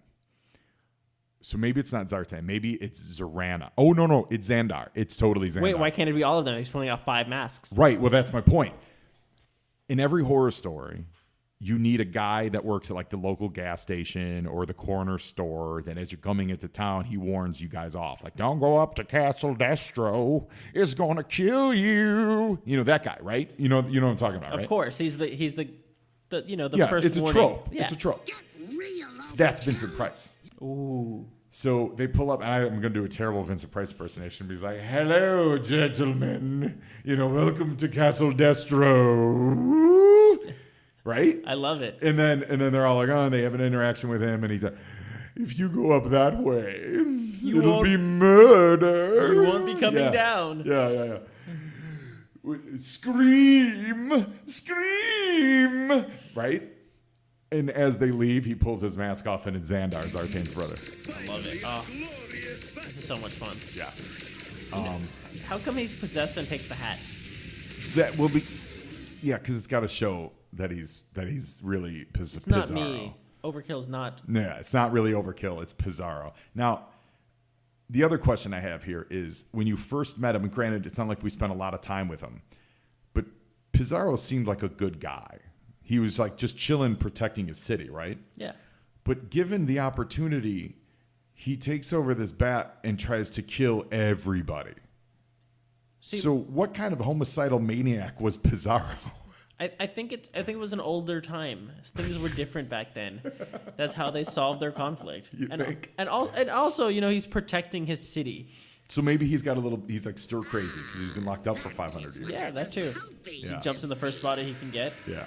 Speaker 2: So maybe it's not Zartan. Maybe it's Zorana. Oh, no. It's Xandar. It's totally Xandar.
Speaker 3: Wait, why can't it be all of them? He's pulling out 5 masks.
Speaker 2: Right. Well, that's my point. In every horror story, you need a guy that works at like the local gas station or the corner store that as you're coming into town, he warns you guys off. Like, don't go up to Castle Destro. It's going to kill you. You know, that guy, right? You know what I'm talking about, right?
Speaker 3: Of course. He's the first
Speaker 2: it's a
Speaker 3: warning.
Speaker 2: trope.
Speaker 3: Yeah.
Speaker 2: It's a trope. That's Vincent Price.
Speaker 3: Ooh.
Speaker 2: So they pull up, and I'm going to do a terrible Vincent Price impersonation. But he's like, hello, gentlemen. Welcome to Castle Destro. Right?
Speaker 3: I love it.
Speaker 2: And then they're all like, and they have an interaction with him, and he's like, if you go up that way, it'll be murder.
Speaker 3: You won't be coming down.
Speaker 2: Yeah. Scream! Right? And as they leave, he pulls his mask off, and it's Xandar, Zartan's brother.
Speaker 3: I love it. Oh, this is so much fun.
Speaker 2: Yeah.
Speaker 3: How come he's possessed and takes the hat?
Speaker 2: That will be... Yeah, because it's got to show that he's really Pizarro.
Speaker 3: It's not me. Overkill's not.
Speaker 2: Yeah, it's not really Overkill. It's Pizarro. Now, the other question I have here is when you first met him, and granted, it's not like we spent a lot of time with him, but Pizarro seemed like a good guy. He was like just chilling, protecting his city, right?
Speaker 3: Yeah.
Speaker 2: But given the opportunity, he takes over this bat and tries to kill everybody. So what kind of homicidal maniac was Pizarro?
Speaker 3: I think it was an older time. Things were different back then. That's how they solved their conflict.
Speaker 2: You think?
Speaker 3: And also, he's protecting his city.
Speaker 2: So maybe he's like stir crazy because he's been locked up for 500 years.
Speaker 3: Yeah, that too.
Speaker 2: Yeah.
Speaker 3: He jumps in the first body he can get.
Speaker 2: Yeah.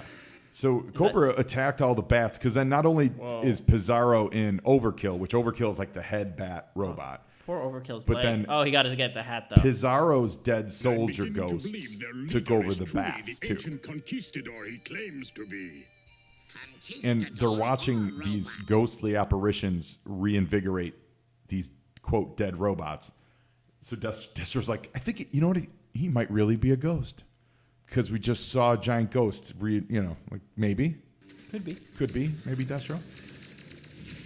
Speaker 2: So Cobra attacked all the bats because then not only is Pizarro in Overkill, which Overkill is like the head bat robot.
Speaker 3: Poor Overkill's
Speaker 2: But
Speaker 3: leg.
Speaker 2: then
Speaker 3: he got to get the hat though.
Speaker 2: Pizarro's dead soldier ghosts took over the bats too.
Speaker 4: Ancient conquistador he claims to be.
Speaker 2: And they're watching these ghostly apparitions reinvigorate these, quote, dead robots. So Destro's like, I think, you know what, he might really be a ghost. Because we just saw a giant ghost, like maybe.
Speaker 3: Could be.
Speaker 2: Maybe Destro.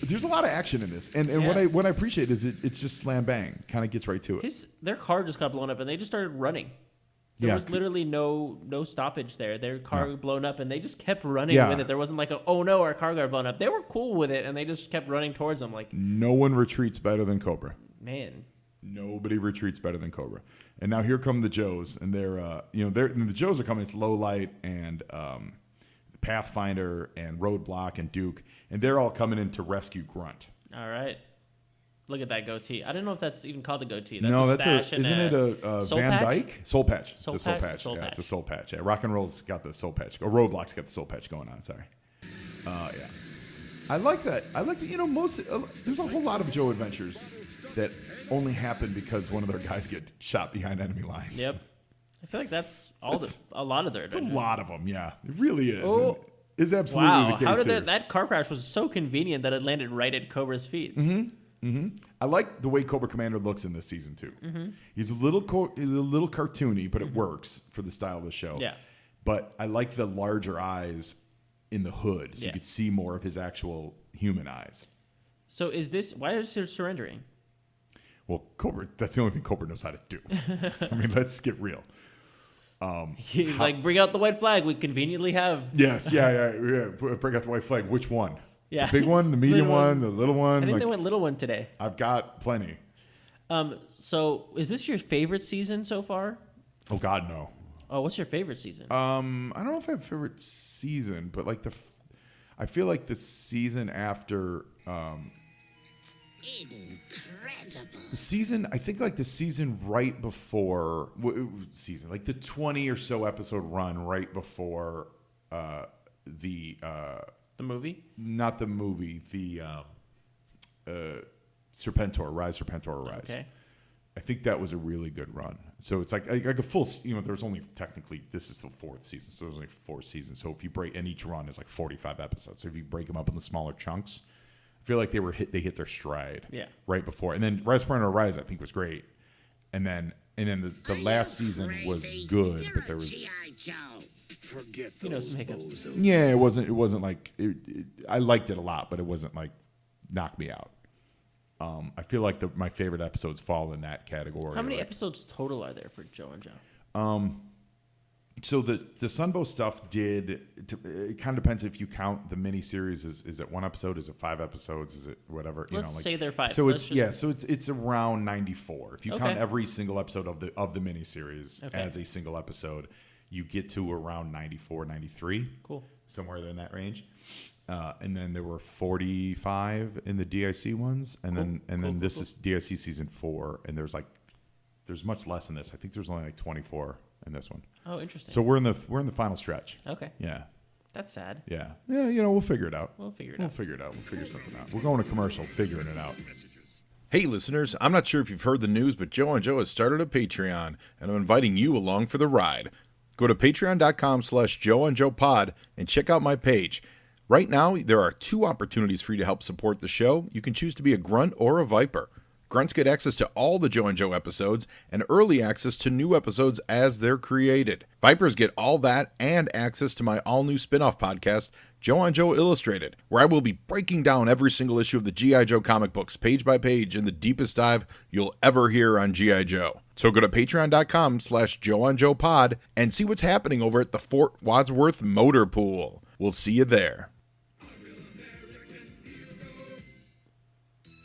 Speaker 2: But there's a lot of action in this. And what I appreciate is it's just slam bang. Kind of gets right to it.
Speaker 3: Their car just got blown up and they just started running. There was literally no stoppage there. Their car blown up and they just kept running with it. There wasn't like oh no, our car got blown up. They were cool with it and they just kept running towards them. Like,
Speaker 2: no one retreats better than Cobra.
Speaker 3: Man.
Speaker 2: Nobody retreats better than Cobra. And now here come the Joes, and the Joes are coming. It's Low Light and Pathfinder and Roadblock and Duke, and they're all coming in to rescue Grunt.
Speaker 3: All right. Look at that goatee. I don't know if that's even called a goatee.
Speaker 2: Isn't it a
Speaker 3: soul
Speaker 2: Van
Speaker 3: patch?
Speaker 2: Dyke? Soul patch. It's a soul
Speaker 3: patch?
Speaker 2: patch.
Speaker 3: Soul
Speaker 2: Yeah,
Speaker 3: patch.
Speaker 2: it's a soul patch. Yeah, Rock and Roll's got the soul patch. Or Roadblock's got the soul patch going on. Sorry. Yeah. I like that. There's a whole lot of Joe adventures that only happen because one of their guys get shot behind enemy lines.
Speaker 3: Yep. I feel like that's a lot of their
Speaker 2: It's a
Speaker 3: adventures.
Speaker 2: lot of them, yeah. It really is.
Speaker 3: Oh.
Speaker 2: It's absolutely
Speaker 3: Wow.
Speaker 2: the case
Speaker 3: How did
Speaker 2: here.
Speaker 3: that car crash was so convenient that it landed right at Cobra's feet.
Speaker 2: I like the way Cobra Commander looks in this season too. He's a little cartoony, but it works for the style of the show.
Speaker 3: Yeah.
Speaker 2: But I like the larger eyes in the hood, so you could see more of his actual human eyes.
Speaker 3: So why is he surrendering?
Speaker 2: Well, Cobra, that's the only thing Cobra knows how to do. I mean, let's get real.
Speaker 3: He's like, bring out the white flag we conveniently have.
Speaker 2: Yes, yeah. Bring out the white flag. Which one?
Speaker 3: Yeah.
Speaker 2: The big one, the medium one, the little one?
Speaker 3: I think they went little one today.
Speaker 2: I've got plenty.
Speaker 3: So is this your favorite season so far?
Speaker 2: Oh, God, no.
Speaker 3: Oh, what's your favorite season?
Speaker 2: I don't know if I have a favorite season, but like I feel like the season after the season, I think like the season right before like the 20 or so episode run right before the
Speaker 3: movie?
Speaker 2: Not the movie, the Serpentor, Rise.
Speaker 3: Okay.
Speaker 2: I think that was a really good run. So it's like a full, there's only technically, this is the 4th season, so there's only 4 seasons. So if you and each run is like 45 episodes. So if you break them up into smaller chunks, I feel like they hit their stride right before. And then Rise, I think was great. And then the last season was good, but there was
Speaker 4: Forget
Speaker 3: some hiccups.
Speaker 2: yeah, it wasn't like I liked it a lot, but it wasn't like knock me out. I feel like my favorite episodes fall in that category.
Speaker 3: How many episodes total are there for Joe and Joe?
Speaker 2: So the Sunbow stuff it kind of depends if you count the miniseries. Is it 1 episode? Is it 5 episodes? Is it whatever?
Speaker 3: Let's say they're 5.
Speaker 2: So it's around 94. If you count every single episode of the miniseries as a single episode, you get to around 94, 93.
Speaker 3: Cool.
Speaker 2: Somewhere in that range. And then there were 45 in the DIC ones, and then this is DIC season 4, and there's much less in this. I think there's only like 24 in this one.
Speaker 3: Oh, interesting.
Speaker 2: So we're in the final stretch.
Speaker 3: Okay.
Speaker 2: Yeah.
Speaker 3: That's sad.
Speaker 2: Yeah. We'll figure it out.
Speaker 3: We'll figure
Speaker 2: We'll figure something out. We're going to commercial, figuring it out.
Speaker 6: Hey listeners, I'm not sure if you've heard the news, but Joe and Joe has started a Patreon, and I'm inviting you along for the ride. Go to patreon.com/JoeandJoePod and check out my page. Right now, there are 2 opportunities for you to help support the show. You can choose to be a Grunt or a Viper. Grunts get access to all the Joe and Joe episodes and early access to new episodes as they're created. Vipers get all that and access to my all-new spin-off podcast, Joe on Joe Illustrated, where I will be breaking down every single issue of the G.I. Joe comic books, page by page, in the deepest dive you'll ever hear on G.I. Joe. So go to patreon.com/JoeOnJoePod and see what's happening over at the Fort Wadsworth Motor Pool. We'll see you there.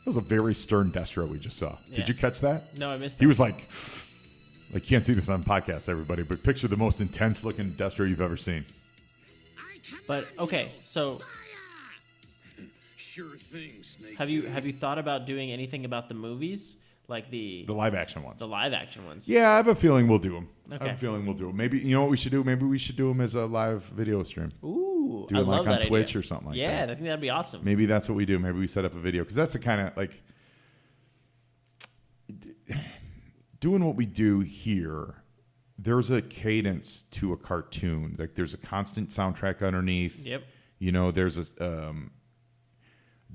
Speaker 2: That was a very stern Destro we just saw.
Speaker 3: Yeah.
Speaker 2: Did you catch that?
Speaker 3: No, I missed
Speaker 2: He
Speaker 3: that.
Speaker 2: was like you can't see this on podcast, everybody, but picture the most intense looking Destro you've ever seen.
Speaker 3: But okay, so
Speaker 4: Sure thing, Snake.
Speaker 3: have you thought about doing anything about the movies, like the
Speaker 2: The live action ones.
Speaker 3: live action ones?
Speaker 2: Yeah, I have a feeling we'll do them.
Speaker 3: Okay.
Speaker 2: Maybe, you know what we should do? Maybe we should do them as a live video stream.
Speaker 3: Ooh,
Speaker 2: Do
Speaker 3: I
Speaker 2: it like
Speaker 3: love
Speaker 2: on
Speaker 3: that
Speaker 2: Twitch
Speaker 3: idea.
Speaker 2: or something like
Speaker 3: yeah,
Speaker 2: that.
Speaker 3: I think that'd be awesome.
Speaker 2: Maybe that's what we do. Maybe we set up a video, because that's the kind of like doing what we do here. There's a cadence to a cartoon. Like there's a constant soundtrack underneath.
Speaker 3: Yep.
Speaker 2: You know, there's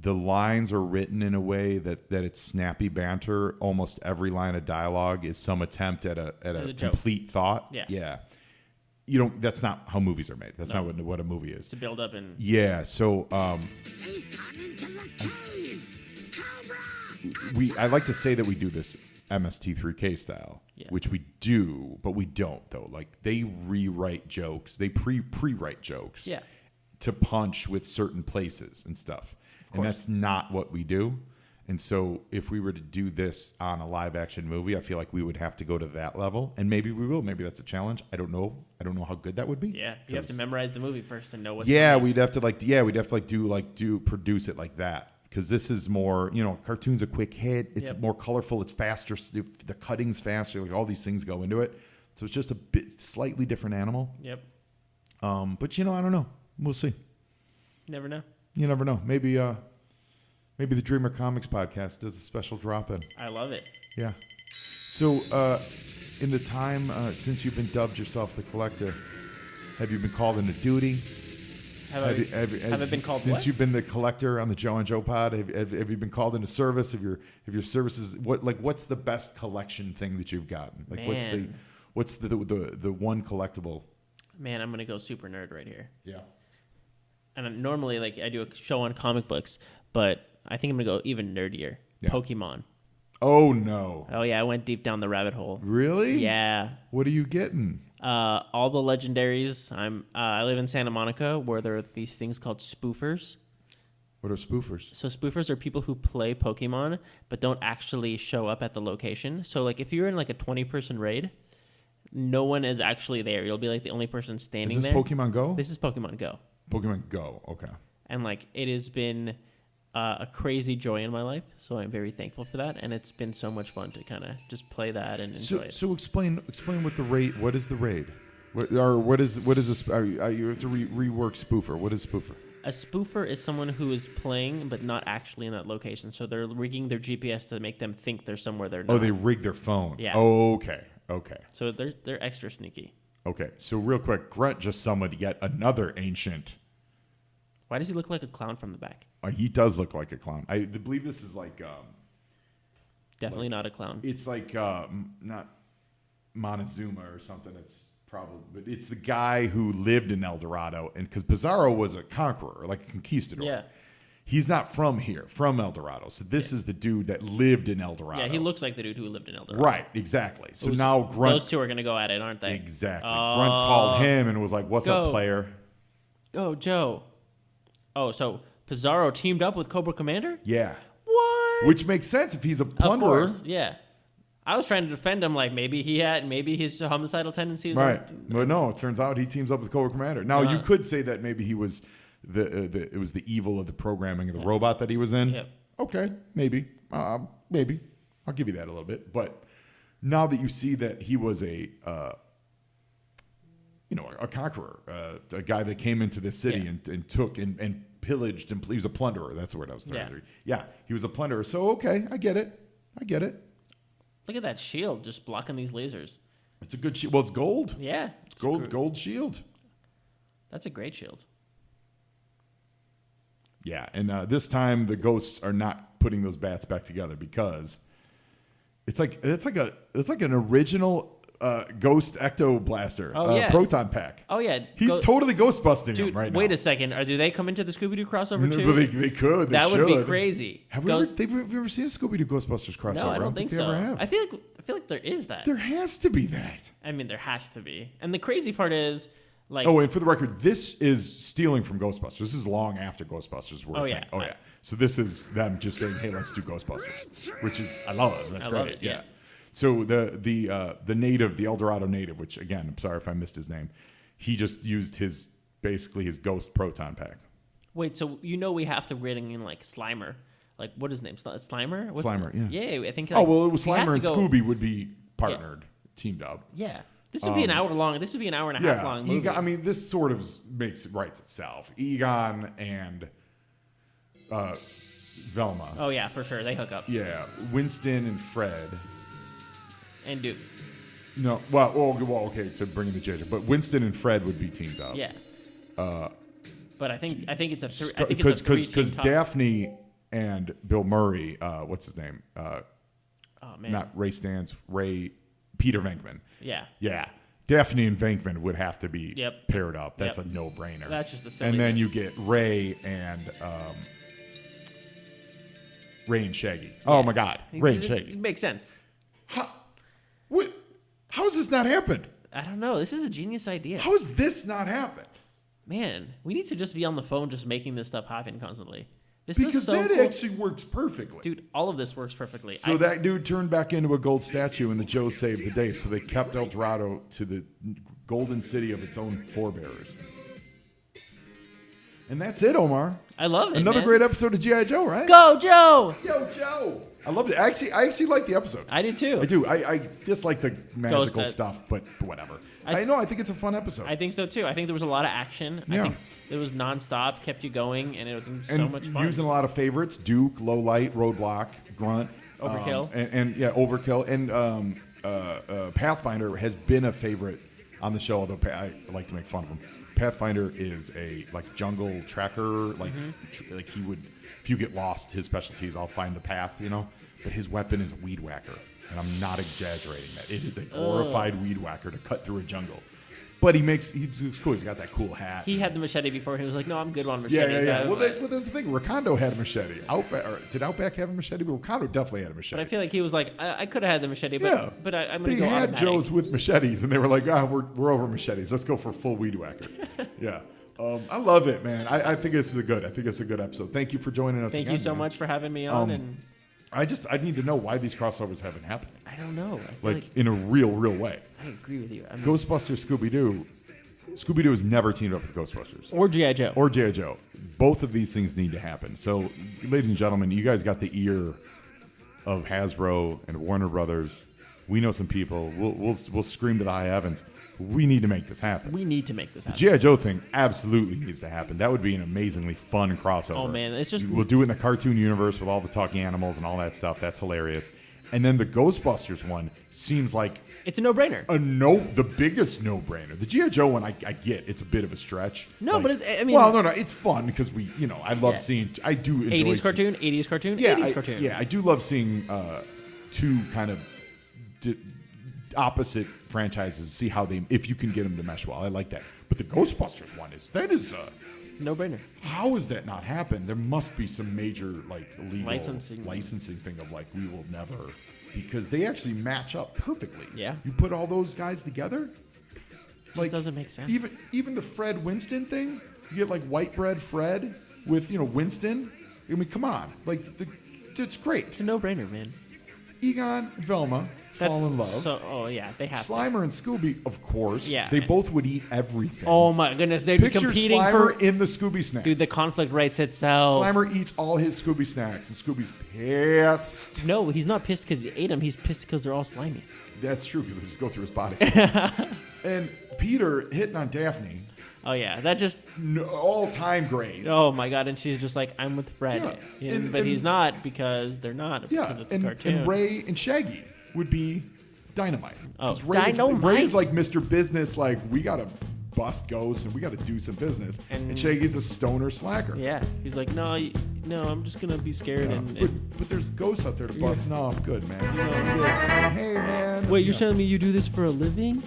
Speaker 2: the lines are written in a way that it's snappy banter. Almost every line of dialogue is some attempt at a complete thought. Yeah. You don't. That's not how movies are made. That's not what a movie is.
Speaker 3: To build up and
Speaker 2: So I like to say that we do this MST3K style, which we do, but we don't though. Like they rewrite jokes, they pre-write jokes, to punch with certain places and stuff, and that's not what we do. And so if we were to do this on a live action movie, I feel like we would have to go to that level, and maybe we will. Maybe that's a challenge. I don't know how good that would be.
Speaker 3: Yeah, you have to memorize the movie first and know what's.
Speaker 2: We'd have to produce it like that. Because this is more, cartoon's a quick hit. It's more colorful. It's faster. The cutting's faster. Like all these things go into it. So it's just a bit slightly different animal.
Speaker 3: Yep.
Speaker 2: But I don't know. We'll see.
Speaker 3: Never know.
Speaker 2: You never know. Maybe the Dreamer Comics podcast does a special drop-in.
Speaker 3: I love it.
Speaker 2: Yeah. So in the time since you've been dubbed yourself the Collector, have you been called into duty?
Speaker 3: Have I been called
Speaker 2: since
Speaker 3: what?
Speaker 2: You've been the Collector on the Joe and Joe pod? Have you been called into service? Have your services? What's the best collection thing that you've gotten? Like
Speaker 3: Man.
Speaker 2: what's the one collectible?
Speaker 3: Man, I'm gonna go super nerd right here.
Speaker 2: Yeah.
Speaker 3: And normally, like I do a show on comic books, but I think I'm gonna go even nerdier. Yeah. Pokemon.
Speaker 2: Oh no.
Speaker 3: Oh yeah, I went deep down the rabbit hole.
Speaker 2: Really?
Speaker 3: Yeah.
Speaker 2: What are you getting?
Speaker 3: All the legendaries. I live in Santa Monica, where there are these things called spoofers.
Speaker 2: What are spoofers?
Speaker 3: So spoofers are people who play Pokemon but don't actually show up at the location. So like if you're in like a 20-person raid, no one is actually there. You'll be like the only person standing there.
Speaker 2: Is this Pokemon Go?
Speaker 3: This is Pokemon Go.
Speaker 2: Pokemon Go. Okay.
Speaker 3: And like it has been a crazy joy in my life, so I'm very thankful for that, and it's been so much fun to kind of just play that and enjoy it.
Speaker 2: So explain what the raid. What is the raid? What is this? You have to rework spoofer. What is spoofer?
Speaker 3: A spoofer is someone who is playing but not actually in that location. So they're rigging their GPS to make them think they're somewhere they're not.
Speaker 2: Oh, they rig their phone.
Speaker 3: Yeah.
Speaker 2: Oh, okay.
Speaker 3: So they're extra sneaky.
Speaker 2: Okay. So real quick, Grunt just summoned yet another ancient.
Speaker 3: Why does he look like a clown from the back?
Speaker 2: He does look like a clown. I believe this is like
Speaker 3: definitely not a clown.
Speaker 2: It's like not Montezuma or something. It's probably, but it's the guy who lived in El Dorado, and because Bizarro was a conqueror, like a conquistador.
Speaker 3: Yeah.
Speaker 2: He's not from here, from El Dorado. So this is the dude that lived in El Dorado.
Speaker 3: Yeah, he looks like the dude who lived in El Dorado.
Speaker 2: Right, exactly. So now Grunt.
Speaker 3: Those two are going to go at it, aren't they?
Speaker 2: Exactly. Grunt called him and was like, "What's up, player?"
Speaker 3: Oh, Joe. Oh, so Pizarro teamed up with Cobra Commander?
Speaker 2: Yeah.
Speaker 3: What?
Speaker 2: Which makes sense if he's a plunderer.
Speaker 3: Of course, yeah. I was trying to defend him, like maybe his homicidal tendencies.
Speaker 2: Right. But no, it turns out he teams up with Cobra Commander. Now you could say that maybe he was it was the evil of the programming of the robot that he was in.
Speaker 3: Yep.
Speaker 2: Okay, maybe. Maybe. I'll give you that a little bit. But now that you see that he was a conqueror, a guy that came into this city and took and pillaged, and he was a plunderer. That's the word I was trying to. Yeah, he was a plunderer. So okay, I get it.
Speaker 3: Look at that shield just blocking these lasers.
Speaker 2: It's a good shield. Well, it's gold.
Speaker 3: Yeah,
Speaker 2: it's gold shield.
Speaker 3: That's a great shield.
Speaker 2: Yeah, and this time the ghosts are not putting those bats back together because it's like an original Ghost Ecto Blaster proton pack.
Speaker 3: Oh yeah,
Speaker 2: he's totally ghost busting
Speaker 3: him
Speaker 2: right now.
Speaker 3: Wait a second, do they come into the Scooby Doo crossover too?
Speaker 2: But they could.
Speaker 3: That would be crazy.
Speaker 2: Have you ever seen a Scooby Doo Ghostbusters crossover?
Speaker 3: No, I don't think so.
Speaker 2: Ever have.
Speaker 3: I feel like there is that.
Speaker 2: There has to be that.
Speaker 3: I mean, there has to be. And the crazy part is, like,
Speaker 2: and for the record, this is stealing from Ghostbusters. This is long after Ghostbusters were. Oh yeah. So this is them just saying, "Hey, let's do Ghostbusters," which is I love it. That's great.
Speaker 3: Love it, yeah.
Speaker 2: So the native, the El Dorado native, which again, I'm sorry if I missed his name, he just used his ghost proton pack.
Speaker 3: Wait, so we have to bring in like Slimer, like what is his name? Slimer?
Speaker 2: Slimer, yeah.
Speaker 3: Yeah, I think.
Speaker 2: Like, it was Slimer and Scooby would be partnered, teamed up.
Speaker 3: Yeah, this would be an hour long. This would be an hour and a half long movie.
Speaker 2: Egon, this sort of writes itself. Egon and Velma.
Speaker 3: Oh yeah, for sure, they hook up.
Speaker 2: Yeah, Winston and Fred.
Speaker 3: And Duke.
Speaker 2: No, well, okay, so bring in the JJ. But Winston and Fred would be teamed up.
Speaker 3: Yeah. But I think it's a three.
Speaker 2: Because Daphne and Bill Murray, what's his name?
Speaker 3: Oh man,
Speaker 2: Not Ray Stantz, Peter Venkman.
Speaker 3: Yeah.
Speaker 2: Yeah. Daphne and Venkman would have to be
Speaker 3: Yep.
Speaker 2: paired up. That's
Speaker 3: Yep.
Speaker 2: a no-brainer.
Speaker 3: That's just the silly
Speaker 2: And then
Speaker 3: thing.
Speaker 2: you get Ray and Shaggy. Oh my God, Ray and
Speaker 3: It
Speaker 2: Shaggy.
Speaker 3: makes sense.
Speaker 2: How has this not happened?
Speaker 3: I don't know. This is a genius idea.
Speaker 2: How has this not happened?
Speaker 3: Man, we need to just be on the phone just making this stuff happen constantly. This
Speaker 2: Because
Speaker 3: is so
Speaker 2: that
Speaker 3: cool.
Speaker 2: actually works perfectly.
Speaker 3: Dude, all of this works perfectly.
Speaker 2: So that dude turned back into a gold statue, and the Joe saved the day. So they kept El Dorado to the golden city of its own forebearers. And that's it, Omar.
Speaker 3: I love it.
Speaker 2: Another
Speaker 3: man.
Speaker 2: great episode of G.I. Joe, right?
Speaker 3: Go, Joe!
Speaker 2: Yo, Joe! I loved it. I actually liked the episode.
Speaker 3: I did too.
Speaker 2: I do. I dislike the magical
Speaker 3: Ghost,
Speaker 2: stuff, but whatever.
Speaker 3: I
Speaker 2: I think it's a fun episode.
Speaker 3: I think so too. I think there was a lot of action.
Speaker 2: Yeah.
Speaker 3: I think it was nonstop, kept you going, and it was so much fun.
Speaker 2: Using a lot of favorites: Duke, Low Light, Roadblock, Grunt,
Speaker 3: Overkill.
Speaker 2: and Overkill, and Pathfinder has been a favorite on the show. Although I like to make fun of him. Pathfinder is a jungle tracker.
Speaker 3: Mm-hmm.
Speaker 2: Like he would, if you get lost, his specialty is I'll find the path. But his weapon is a weed whacker, and I'm not exaggerating that. It is a glorified weed whacker to cut through a jungle. But he's cool. He's got that cool hat.
Speaker 3: He had the machete before. He was like, "No, I'm good on machetes."
Speaker 2: Yeah. Well, there's the thing. Rakondo had a machete. Did Outback have a machete? But Rakondo definitely had a machete.
Speaker 3: But I feel like he was like, "I could have had the machete, but
Speaker 2: Yeah.
Speaker 3: I'm going to
Speaker 2: They
Speaker 3: go
Speaker 2: had
Speaker 3: automatic."
Speaker 2: Joes with machetes, and they were like, we're over machetes. Let's go for full weed whacker. Yeah. I love it, man. I think this is a good episode. Thank you for joining us.
Speaker 3: Thank
Speaker 2: again,
Speaker 3: you so
Speaker 2: man.
Speaker 3: much for having me on. And
Speaker 2: I need to know why these crossovers haven't happened.
Speaker 3: I don't know. I feel like
Speaker 2: In a real way.
Speaker 3: I agree with you.
Speaker 2: Ghostbusters, Scooby Doo. Scooby Doo has never teamed up with Ghostbusters.
Speaker 3: Or G.I. Joe.
Speaker 2: Or G.I. Joe. Both of these things need to happen. So, ladies and gentlemen, you guys got the ear of Hasbro and Warner Brothers. We know some people. We'll scream to the high heavens. We need to make this happen.
Speaker 3: We need to make this happen.
Speaker 2: G.I. Joe thing absolutely needs to happen. That would be an amazingly fun crossover.
Speaker 3: Oh, man. It's just...
Speaker 2: We'll do it in the cartoon universe with all the talking animals and all that stuff. That's hilarious. And then the Ghostbusters one seems like
Speaker 3: It's a no-brainer.
Speaker 2: the biggest no-brainer. The G.I. Joe one, I get it's a bit of a stretch.
Speaker 3: No, but I mean...
Speaker 2: Well, no, it's fun because I love seeing. I do enjoy
Speaker 3: 80s cartoon, 80s cartoon,
Speaker 2: Yeah,
Speaker 3: 80s cartoon.
Speaker 2: Yeah, I do love seeing two kind of opposite franchises. See how if you can get them to mesh well. I like that. But the Ghostbusters one is
Speaker 3: No-brainer.
Speaker 2: how has that not happened? There must be some major legal
Speaker 3: Licensing
Speaker 2: thing of we will never, because they actually match up perfectly.
Speaker 3: Yeah.
Speaker 2: You put all those guys together,
Speaker 3: doesn't make sense.
Speaker 2: Even the Fred Winston thing, you get White Bread Fred with Winston. I mean, come on, it's great.
Speaker 3: It's a no-brainer, man.
Speaker 2: Egon, Velma fall in love.
Speaker 3: They have
Speaker 2: Slimer and Scooby, of course.
Speaker 3: Yeah.
Speaker 2: They both would eat everything.
Speaker 3: Oh my goodness, they'd be
Speaker 2: Picture
Speaker 3: competing
Speaker 2: Slimer
Speaker 3: for...
Speaker 2: in the Scooby snacks.
Speaker 3: Dude, the conflict writes itself.
Speaker 2: Slimer eats all his Scooby snacks, and Scooby's pissed.
Speaker 3: No, he's not pissed because he ate them. He's pissed because they're all slimy.
Speaker 2: That's true, because they just go through his body. And Peter hitting on Daphne,
Speaker 3: Oh yeah, that just...
Speaker 2: all-time great.
Speaker 3: Oh my god, and she's just like, I'm with Fred.
Speaker 2: Yeah.
Speaker 3: But he's not because they're not.
Speaker 2: Yeah,
Speaker 3: Because it's a cartoon.
Speaker 2: and Ray and Shaggy would be dynamite.
Speaker 3: Oh,
Speaker 2: 'Cause
Speaker 3: dynamite.
Speaker 2: Ray's like Mr. Business, we got to bust ghosts and we got to do some business. And Shaggy's a stoner slacker.
Speaker 3: Yeah, he's like, no, I'm just going to be scared.
Speaker 2: Yeah. But there's ghosts out there to bust. No, I'm good, man.
Speaker 3: I'm good.
Speaker 2: Hey, man.
Speaker 3: Wait, you're telling me you do this for a living?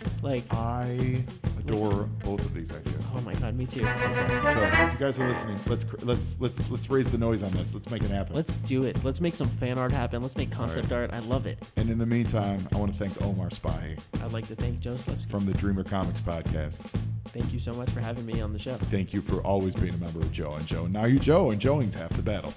Speaker 2: I adore both of these ideas.
Speaker 3: Oh my god, me too.
Speaker 2: So if you guys are listening, let's raise the noise on this. Let's make it happen.
Speaker 3: Let's do it. Let's make some fan art happen. Let's make concept art. I love it.
Speaker 2: And in the meantime, I want to thank Omar Spahi
Speaker 3: I'd like to thank Joe Slepsky.
Speaker 2: from the Dreamer Comics podcast.
Speaker 3: Thank you so much for having me on the show.
Speaker 2: Thank you for always being a member of Joe and Joe. Now you're Joe, and Joeing's half the battle.